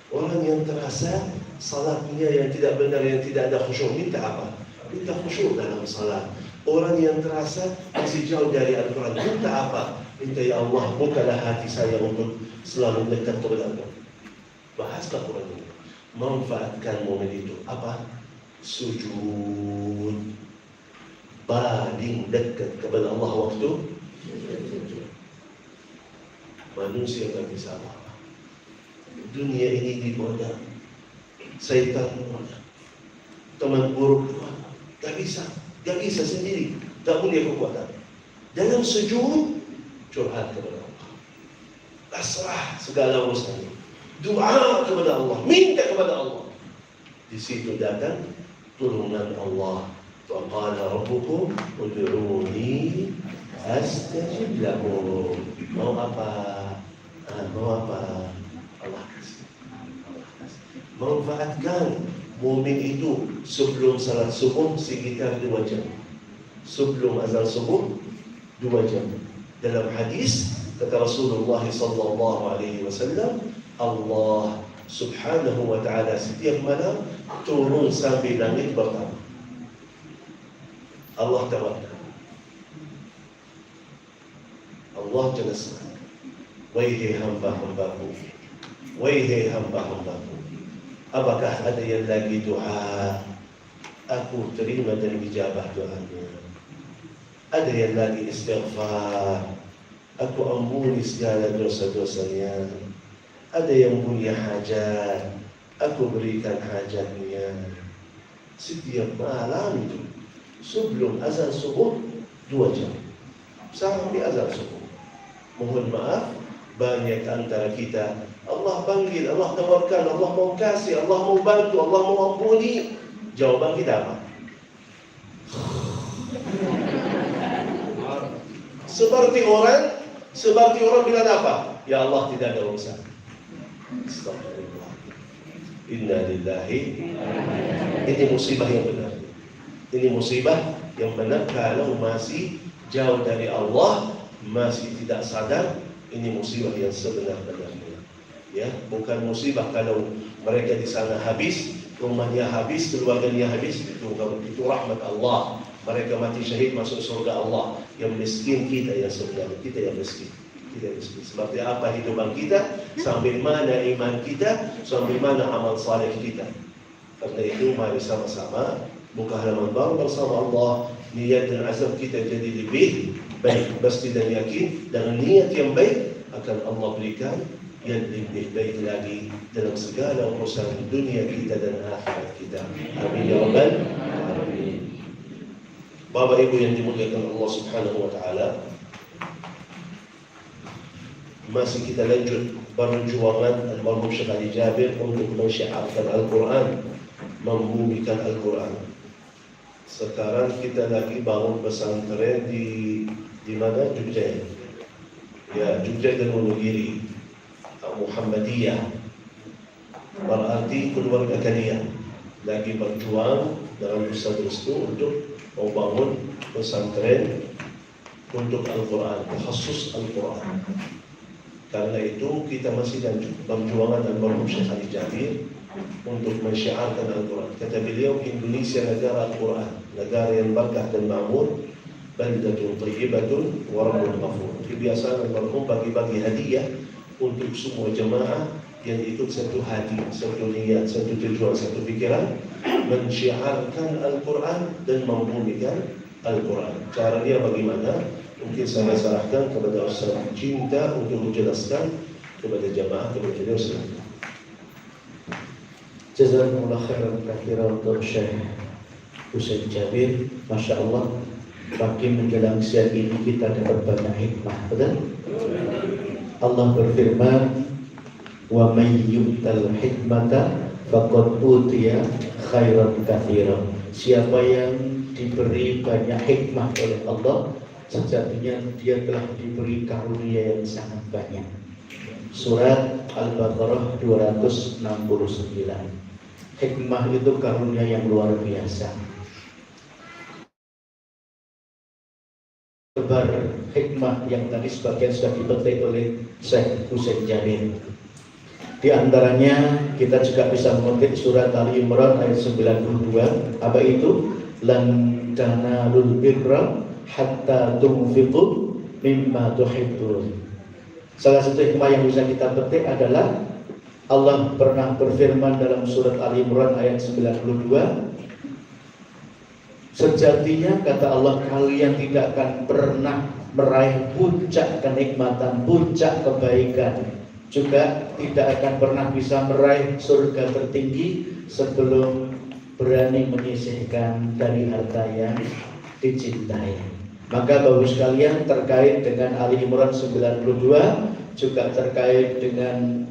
Orang yang terasa salatnya yang tidak benar, yang tidak ada khusyuk, minta apa? Minta khusyuk dalam salat. Orang yang terasa masih jauh dari Al-Quran, minta apa? Minta, ya Allah, bukalah hati saya untuk selalu dekat kepada Allah. Bahas Al-Quran ini. Manfaatkan momen itu. Apa? Sujud. Paling dekat kepada Allah waktu manusia tak bisa apa-apa. Dunia ini digoda, syaitan digoda, teman buruk digoda. Tak bisa sendiri, tak punya kekuatan. Dalam sujud, curhat kepada Allah, pasrah segala urusan, doa kepada Allah, minta kepada Allah. Di situ datang turunan Allah. Wa qala rabbukum ud'uni astajib lakum. Mau apa? Mau apa? Allah kasih. Manfaatkan momen itu sebelum salat subuh sekitar 2 jam. Sebelum azan subuh 2 jam. Dalam hadis kata Rasulullah sallallahu alaihi wasallam, Allah Subhanahu wa taala setiap malam turun sampai langit pertama. Allah tawakal. Allah jelaskan, wahai hamba-hambaku, wahai hamba-hambaku, apakah ada yang lagi doa aku terima dan dijabah doanya? Ada yang lagi istighfar, aku ampuni segala dosa-dosanya. Ada yang punya hajat, aku berikan hajatnya. Setiap malam itu sebelum azan subuh 2 jam sampai azan subuh. Mohon maaf, banyak antara kita Allah panggil, Allah tawarkan, Allah mau kasih, Allah mau bantu, Allah mau ampuni. Jawaban kita apa? Seperti orang bilang apa? Ya Allah, tidak ada urusan. Astagfirullah. Inna lillahi. Ini musibah yang benar. Ini musibah yang benar kalau masih jauh dari Allah, masih tidak sadar. Ini musibah yang sebenar-benarnya. Ya, bukan musibah kalau mereka di sana habis, rumahnya habis, keluarganya habis. Itu rahmat Allah. Mereka mati syahid masuk surga Allah. Yang miskin kita yang sebenarnya, kita yang miskin. Seperti apa hidupan kita, sambil mana iman kita, sambil mana amal saleh kita. Karena itu mari sama-sama buka halaman baru bersama Allah. Niat dan azam kita jadi lebih baik, pasti dan yakin dengan niat yang baik akan Allah berikan yang lebih baik lagi dalam segala urusan dunia kita dan akhirat kita. Amin ya rabbal alamin. Bapak Ibu yang dimuliakan Allah Subhanahu wa taala, masih kita lanjut perjuangan almarhum Syekh Ali Jabir untuk mensyiarkan Al-Quran, membumikan Al-Quran. Sekarang kita lagi bangun pesantren di mana? Jogja. Ya, Jogja dan Wonogiri. Muhammadiyah. Berarti keluarga kalian lagi berjuang dengan Ustaz Restu untuk membangun pesantren untuk Al-Quran, khusus Al-Quran. Karena itu kita masih lanjut perjuangan almarhum Syekh Ali Jabir untuk mensyiarkan Al-Quran. Kata beliau, Indonesia negara Al-Quran, negara yang berkah dan makmur, baldatun thayyibatun wa rabbun ghafur. Kebiasaan almarhum bagi-bagi hadiah untuk semua jemaah yang ikut satu hati, satu niat, satu tujuan, satu pikiran, mensyiarkan Al-Quran dan membumikan Al-Quran. Caranya bagaimana? Mungkin saya serahkan kepada Ustaz Cinta untuk menjelaskan kepada jemaah, kepada beliau. Silakan. Jazakumullah khairan katsiran untuk Syekh Husain Jabir. Masya Allah, Bagi menjelang siang ini kita dapat banyak hikmah, betul? Allah berfirman, "Wa may yu'tal hikmata faqad utiya khairan katsiran." Siapa yang diberi banyak hikmah oleh Allah, sejatinya dia telah diberi karunia yang sangat banyak. Surat Al-Baqarah 269. Hikmah itu karunia yang luar biasa. Sebar hikmah yang tadi sebagian sudah dipetik oleh Syekh Husain Jabir. Di antaranya kita juga bisa memetik surat Ali Imran ayat 92. Apa itu? Lan tanalul birra hatta tunfiqu mimma tuhibbun. Salah satu hikmah yang bisa kita petik adalah Allah pernah berfirman dalam surat Ali Imran ayat 92, sejatinya kata Allah, kalian tidak akan pernah meraih puncak kenikmatan, puncak kebaikan, juga tidak akan pernah bisa meraih surga tertinggi sebelum berani menyisihkan dari harta yang dicintai. Maka Bapak sekalian, terkait dengan Ali Imran 92, juga terkait dengan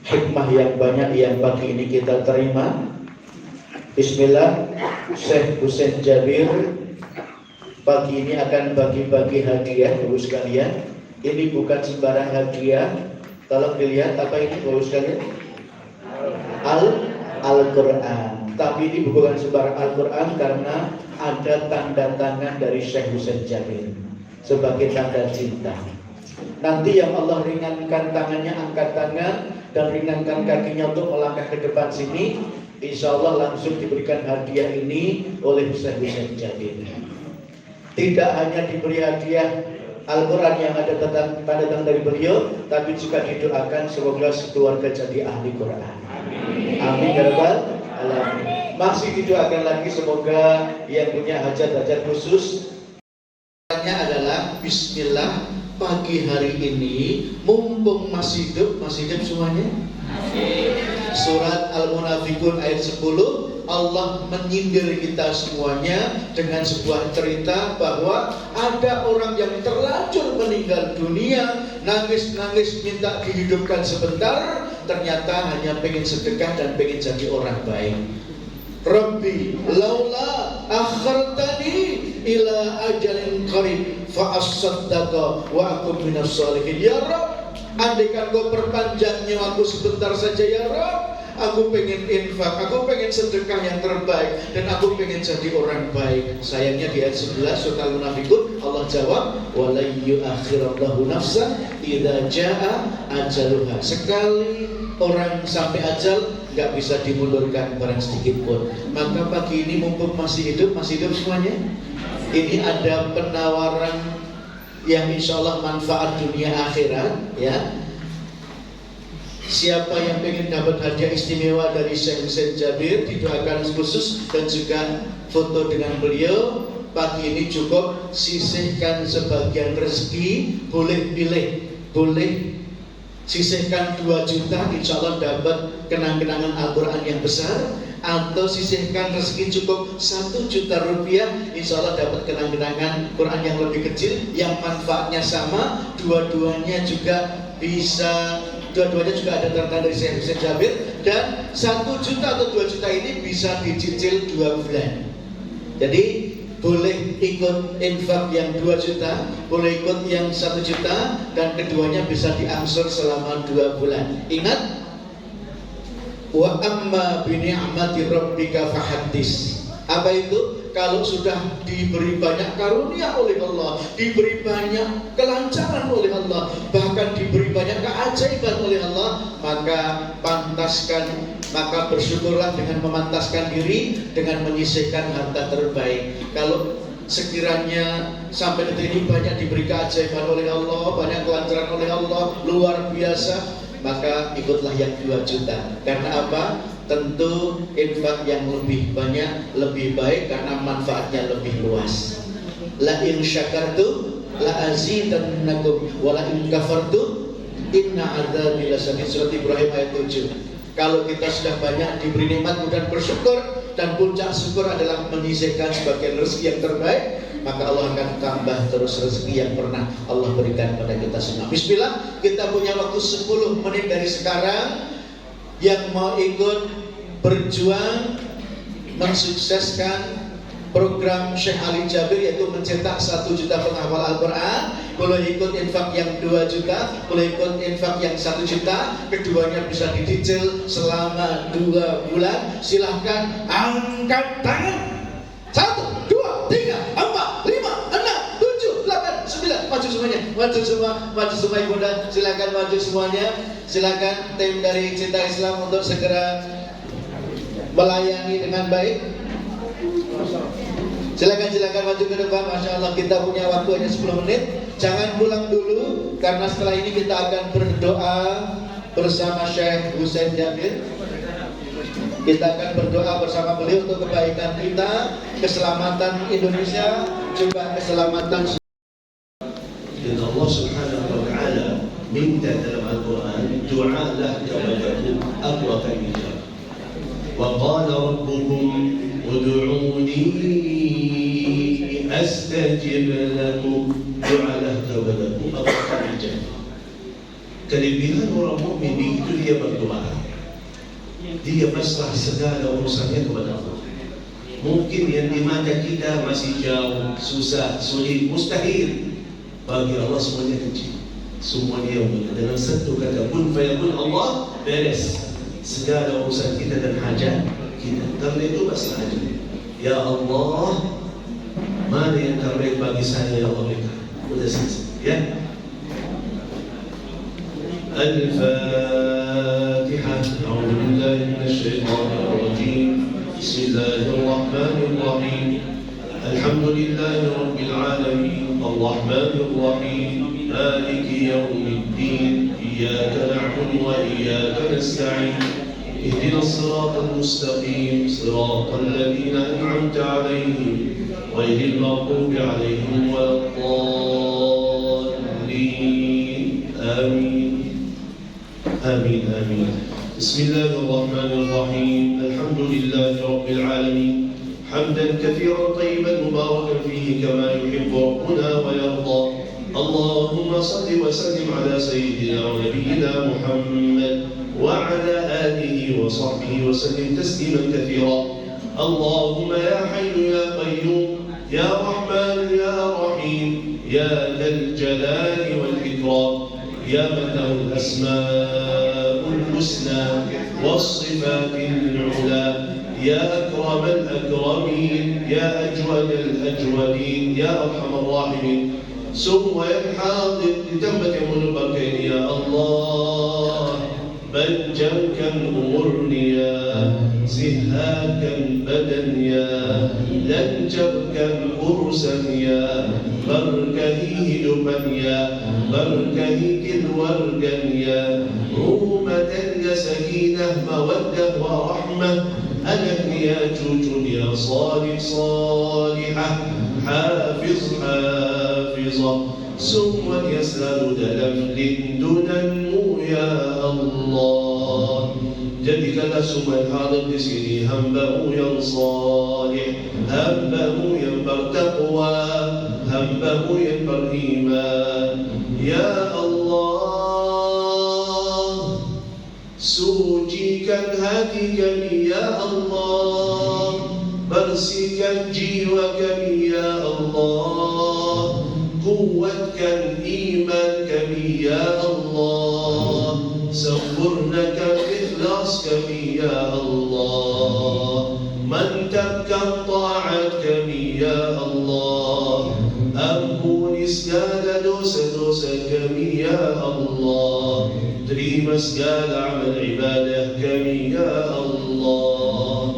hikmah yang banyak yang pagi ini kita terima. Bismillah, Syekh Husain Jabir pagi ini akan bagi-bagi hadiah Bapak sekalian. Ini bukan sembarang hadiah. Tolong dilihat apa ini Bapak sekalian. Al-Quran. Tapi ini bukan sembarang Al-Quran karena ada tanda tangan dari Syekh Husain Jabir sebagai tanda cinta. Nanti yang Allah ringankan tangannya, angkat tangan dan ringankan kakinya untuk melangkah ke depan sini, insya Allah langsung diberikan hadiah ini oleh Syekh Husain Jabir. Tidak hanya diberi hadiah Al-Quran yang ada tanda tangan dari beliau, tapi juga didoakan semoga sekeluarga jadi ahli Quran. Amin ya rabbal alamin. Masih didoakan lagi semoga yang punya hajat-hajat khusus. Adalah Bismillah, pagi hari ini mumpung masih hidup semuanya. Surat Al-Munafiqun ayat 10, Allah menyindir kita semuanya dengan sebuah cerita bahwa ada orang yang terlanjur meninggal dunia, nangis-nangis minta dihidupkan sebentar, ternyata hanya pengen sedekah dan pengen jadi orang baik. Rabbi laula akhartani ila ajalin qarib fa asaddaqa wa akum minas sholihin. Ya Rabb, andaikan kau perpanjang nyawaku sebentar saja ya Rabb, aku pengen infak, aku pengen sedekah yang terbaik, dan aku pengen jadi orang baik. Sayangnya di ayat 11 surat Al-Munafiqun Allah jawab, wala yu'akhirallahu nafsan idza jaa ajaluha. Sekali orang sampai ajal nggak bisa dimundurkan barang sedikit pun. Maka pagi ini mumpung masih hidup semuanya, ini ada penawaran yang insya Allah manfaat dunia akhirat ya. Siapa yang ingin dapat hadiah istimewa dari Syekh Husain Jabir, didoakan khusus dan juga foto dengan beliau. Pagi ini cukup sisihkan sebagian rezeki, boleh pilih, boleh sisihkan 2 juta, insya Allah dapat kenang-kenangan Al-Quran yang besar, atau sisihkan rezeki cukup 1 juta rupiah, insya Allah dapat kenang-kenangan Quran yang lebih kecil, yang manfaatnya sama, dua-duanya juga ada tanda dari Syekh Husain Jabir, dan 1 juta atau 2 juta ini bisa dicicil 2 bulan. Jadi boleh ikut infak yang 2 juta, boleh ikut yang 1 juta, dan keduanya bisa diangsur selama 2 bulan. Ingat, wa amma bi ni'mati rabbika fahaddits. Apa itu? Kalau sudah diberi banyak karunia oleh Allah, diberi banyak kelancaran oleh Allah, bahkan diberi banyak keajaiban oleh Allah, maka bersyukurlah dengan memantaskan diri dengan menyisihkan harta terbaik. Kalau sekiranya sampai detik ini banyak diberi keajaiban oleh Allah, banyak kelancaran oleh Allah, luar biasa, maka ikutlah yang 2 juta. Karena apa? Tentu infak yang lebih banyak lebih baik karena manfaatnya lebih luas. La in syakartum la azidannakum wa la in kafartum inna adzabi lasyadid. Surat Ibrahim ayat 7. Kalau kita sudah banyak diberi nikmat, kemudian bersyukur, dan puncak syukur adalah menyisihkan sebagian rezeki yang terbaik. maka Allah akan tambah terus rezeki yang pernah Allah berikan pada kita semua. Bismillah, kita punya waktu 10 menit dari sekarang. Yang mau ikut berjuang mensukseskan program Syekh Ali Jabir, yaitu mencetak 1 juta penghafal Al-Quran, boleh ikut infak yang 2 juta, boleh ikut infak yang 1 juta. Keduanya bisa dicicil selama 2 bulan. Silahkan angkat tangan. 1, 2, 3, 4, 5, 6, 7, 8, 9. Maju semuanya, maju semua ibunda. Silakan maju semuanya. Silakan tim dari Cinta Islam untuk segera melayani dengan baik. Silakan maju ke depan. Masya Allah, kita punya waktu hanya 10 menit. Jangan pulang dulu, karena setelah ini kita akan berdoa bersama Syekh Husain Jabir. Kita akan berdoa bersama beliau untuk kebaikan kita, keselamatan Indonesia, juga keselamatan. Dan Allah Subhanahu wa Ta'ala minta dalam Al-Quran, doalah kepadaku, aku akan menjawab. Wa qala rabbukum ud'uni astajib lakum, doalah kepadaku, aku akan menjawab. Kelebihan orang mukmin itu dia berdoa, dia pasrah segala urusannya kepada Allah. Mungkin yang di mata kita masih jauh, susah, sulit, mustahil, bagi Allah semuanya kecil, semuanya yang mudah. Dengan satu kata kun fayakun, Allah beres segala urusan kita dan hajat kita. Karena itu pasrah aja. Ya Allah, mana yang terbaik bagi saya, ya Allah, berikan. Udah selesai, ya. Al-Fatihah. A'udzu billahi minasy syaithanir rajim. Bismillahirrahmanirrahim. Alhamdulillahi rabbil alamin. Arrahmanir rahim. Maliki yaumiddin. Iyyaka na'budu wa iyyaka nasta'in. Ihdinas siratal mustaqim. Siratal ladzina an'amta 'alaihim ghairil maghdubi 'alaihim waladdallin. Amin. آمين آمين. بسم الله الرحمن الرحيم. الحمد لله رب العالمين، حمدا كثيرا طيبا مباركا فيه كما يحب ربنا ويرضى. اللهم صل وسلم على سيدنا ونبينا محمد وعلى آله وصحبه وسلم تسليما كثيرا. اللهم يا حي يا قيوم يا رحمن يا رحيم يا ذا الجلال والإكرام، يا من له الأسماء الحسنى والصفات العلى، يا أكرم الأكرمين يا أجود الأجودين يا أرحم الراحمين. سوى الحاضر لتمت منبكين يا الله، بنجمكا أمرنيا زهاكا بدنيا لنجبكا أرسنيا بركهيه دبنيا بركهيك الورقنيا رومة يا سكينة مودة ورحمة ألك يا جوج يا صالح صالحة حافظ حافظة سوى يسأل دلم لندنمو يا الله. Jadikanlah semua hadir di sini hamba-Mu yang salih, hamba-Mu yang bertakwa, hamba-Mu yang beriman. Ya Allah, sucikan hati kami ya Allah, bersihkan jiwa kami ya Allah, kuatkan iman kami ya Allah, sempurnakan ikhlas kami ya Allah, mantapkan taat kami ya Allah, ampuni segala dosa-dosa kami ya Allah, terima segala amal ibadah kami ya Allah.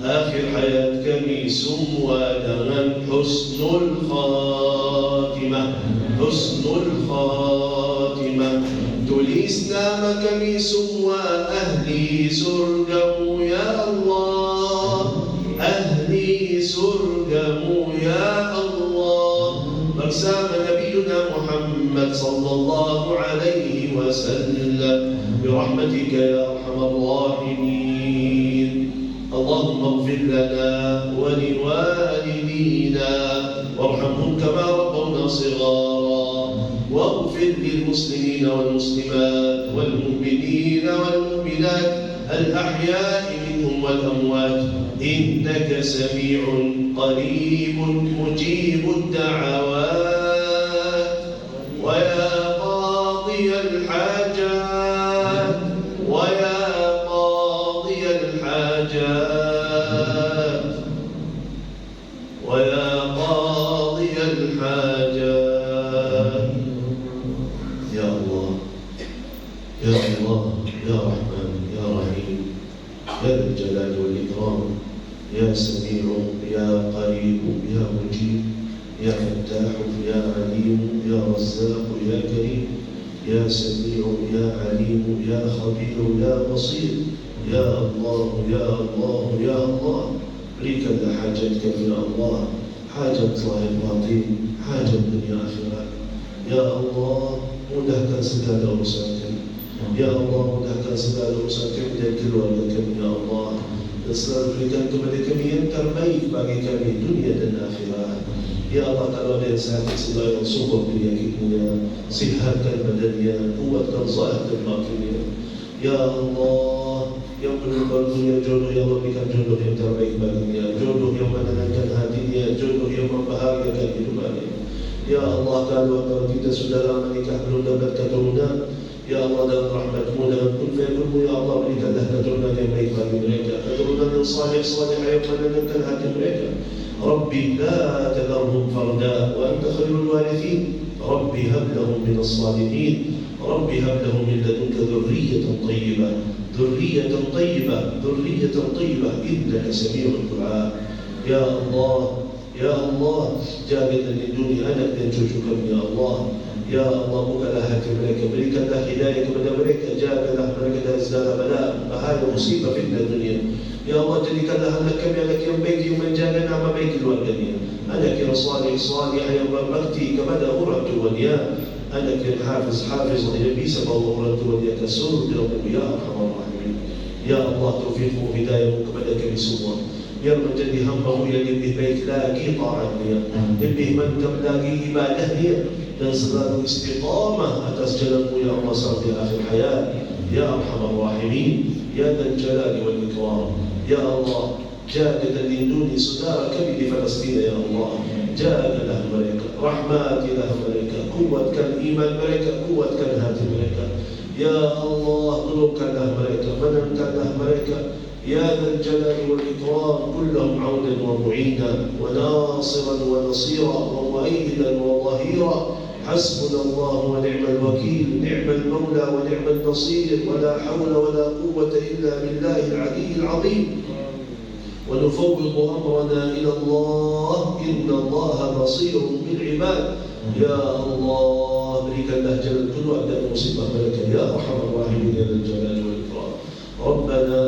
Akhir hayat kami semua dengan husnul khatimah, husnul khatimah. Tulis nama kami semua ahli surga-Mu ya Allah, ahli surga-Mu ya Allah, bersama Nabiuna Muhammad sallallahu alaihi wasallam, birahmatika ya arhamar rahimin. Allahumma ighfir lana wa liwalidina وارحمهم كما ربونا صغارا واغفر للمسلمين والمسلمات والمؤمنين والمؤمنات الأحياء منهم والأموات إنك سميع قريب مجيب الدعوات ويا قاضي الحاجات ويا قاضي الحاجات ويا قاضي الحاجات يا الله يا الله يا رحمن يا رحيم يا ذا الجلال والإكرام يا سميع يا قريب يا مجيب يا فتاح يا عليم يا رزاق يا كريم يا سميع يا عليم يا خبير يا بصير يا الله يا الله يا الله لك حاجتك يا الله حاجة الله الباطن حاجة الدنيا آخرة يا الله mudahkan segala urusan kami ya Allah, mudahkan segala urusan kami dan keluarga kami ya Allah, dan selalu berikan kepada kami yang terbaik bagi kami dunia dan akhirat ya Allah. Kalau ada yang sakit segala yang sumber penyakitnya, sihatkan badannya, kuatkan zahir dan batinnya ya Allah. Yang belum punya jodoh, yang berikan jodoh yang terbaik baginya, jodoh yang menenangkan hatinya, jodoh yang membahagiakan hidupannya ya Allah. Kalau kita sudah lama nikah belum dapat keturunan ya Allah, dalam rahmat-Mu dan kun fayakun-Mu ya Allah, berikanlah keturunan yang baik bagi mereka, keturunan yang salih-salih yang menenangkan hati mereka. Rabbi la tadharhum farda wa anta khairul warithin. Rabbi hab lahum min as-salihin. Rabbi hab lahum min ladunka dhurriyyatan tayyibah. Dhurriyyatan tayyibah, dhurriyyatan tayyibah, innaka sami'ud du'a. Ya Allah, ya Allah, jaga dan lindungi anak dan cucu kami ya Allah. Ya Allah, bukalah hati mereka, berikanlah hidayah kepada mereka, jagalah mereka dari segala bala, bahaya, musibah, fitnah dunia. Ya Allah, jadikanlah anak kami anak yang baik, yang menjaga nama baik keluarganya, anak yang salih, yang berbakti kepada orang tuanya, anak yang hafiz, yang bisa bawa orang tuanya ke surga ya Arhamar Rahimin. Ya Allah, taufiq-Mu, hidayah-Mu kepada kami semua, biar menjadi hamba-Mu yang lebih baik lagi ta'atnya, lebih mantap lagi ibadahnya, dan selalu istiqamah atas jalan-Mu ya Allah sampai akhir hayat ya Arhamar Rahimin ya Dzal Jalali wal Ikram. Ya Allah, jaga dan lindungi saudara kami di Palestina ya Allah, jagalah mereka, rahmatilah mereka, kuatkan iman mereka, kuatkan hati mereka ya Allah, tolongkanlah mereka, menangkanlah mereka يا ذا الجلال والإكرام. كلهم عونا ومعينا وناصرا ونصيرا ومؤيدا وظهيرا. حسبنا الله ونعم الوكيل، نعم المولى ونعم النصير، ولا حول ولا قوة إلا بالله العلي العظيم. ونفوض أمرنا إلى الله إن الله بصير بالعباد. يا الله، berikanlah jalan keluar dari musibah mereka ya Arhamar Rahimin ya Dzal Jalali wal Ikram. ربنا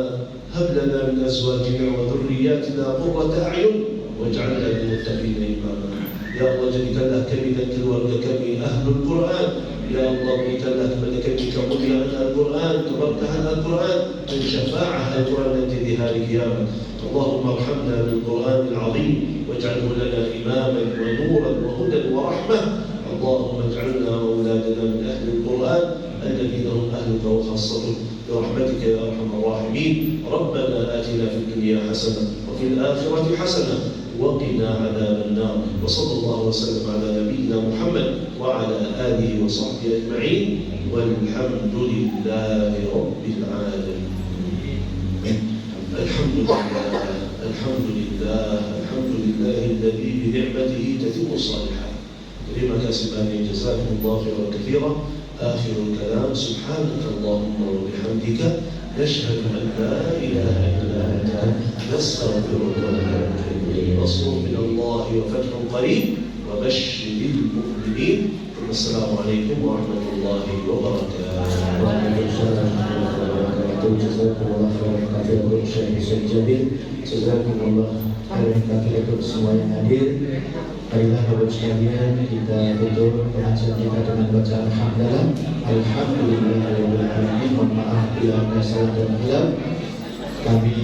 هب لنا من أزواجنا وذرياتنا قرة أعين واجعلنا للمتقين إماما. Ya Allah, jadikanlah kami dan keluarga kami Ahlul Quran. Ya Allah, berikanlah kepada kami kemuliaan Al-Quran, keberkahan Al-Quran, dan syafa'ah Al-Quran nanti di hari kiamat. Allahumma arhamna bil-Quran al-azim waj'alhu lana imaman wa nuran wa hudan wa rahmah. Allahumma ij'alna wa auladana min ahli al-Quran alladhina hum ahluka wa khassatuka برحمتك يا أرحم الراحمين. ربنا آتنا في الدنيا حسنة وفي الآخرة حسنة وقنا عذاب النار. وصلى الله وسلم على نبينا محمد وعلى آله وصحبه أجمعين والحمد لله رب العالمين. الحمد لله الحمد لله الحمد لله الذي بنعمته تتم الصالحات. لما كسبني جزاكم الله خيرا كثيرا. آخر الكلام سبحانك اللهم وبحمدك نشهد أن لا إله إلا أنت نستغفرك ونتوب إليك. نصر من الله وفتح قريب وبشر المؤمنين. السلام عليكم ورحمة الله وبركاته. Jazakumullah khairan katsiran untuk Syekh Jabir. Jazakumullah khairan katsiran untuk semua yang hadir. Marilah Bapak sekalian kita tutup pengajian kita dengan bacaan hamdalah. Alhamdulillahirabbil alamin. Mohon maaf bila ada salah dan hilaf. Kami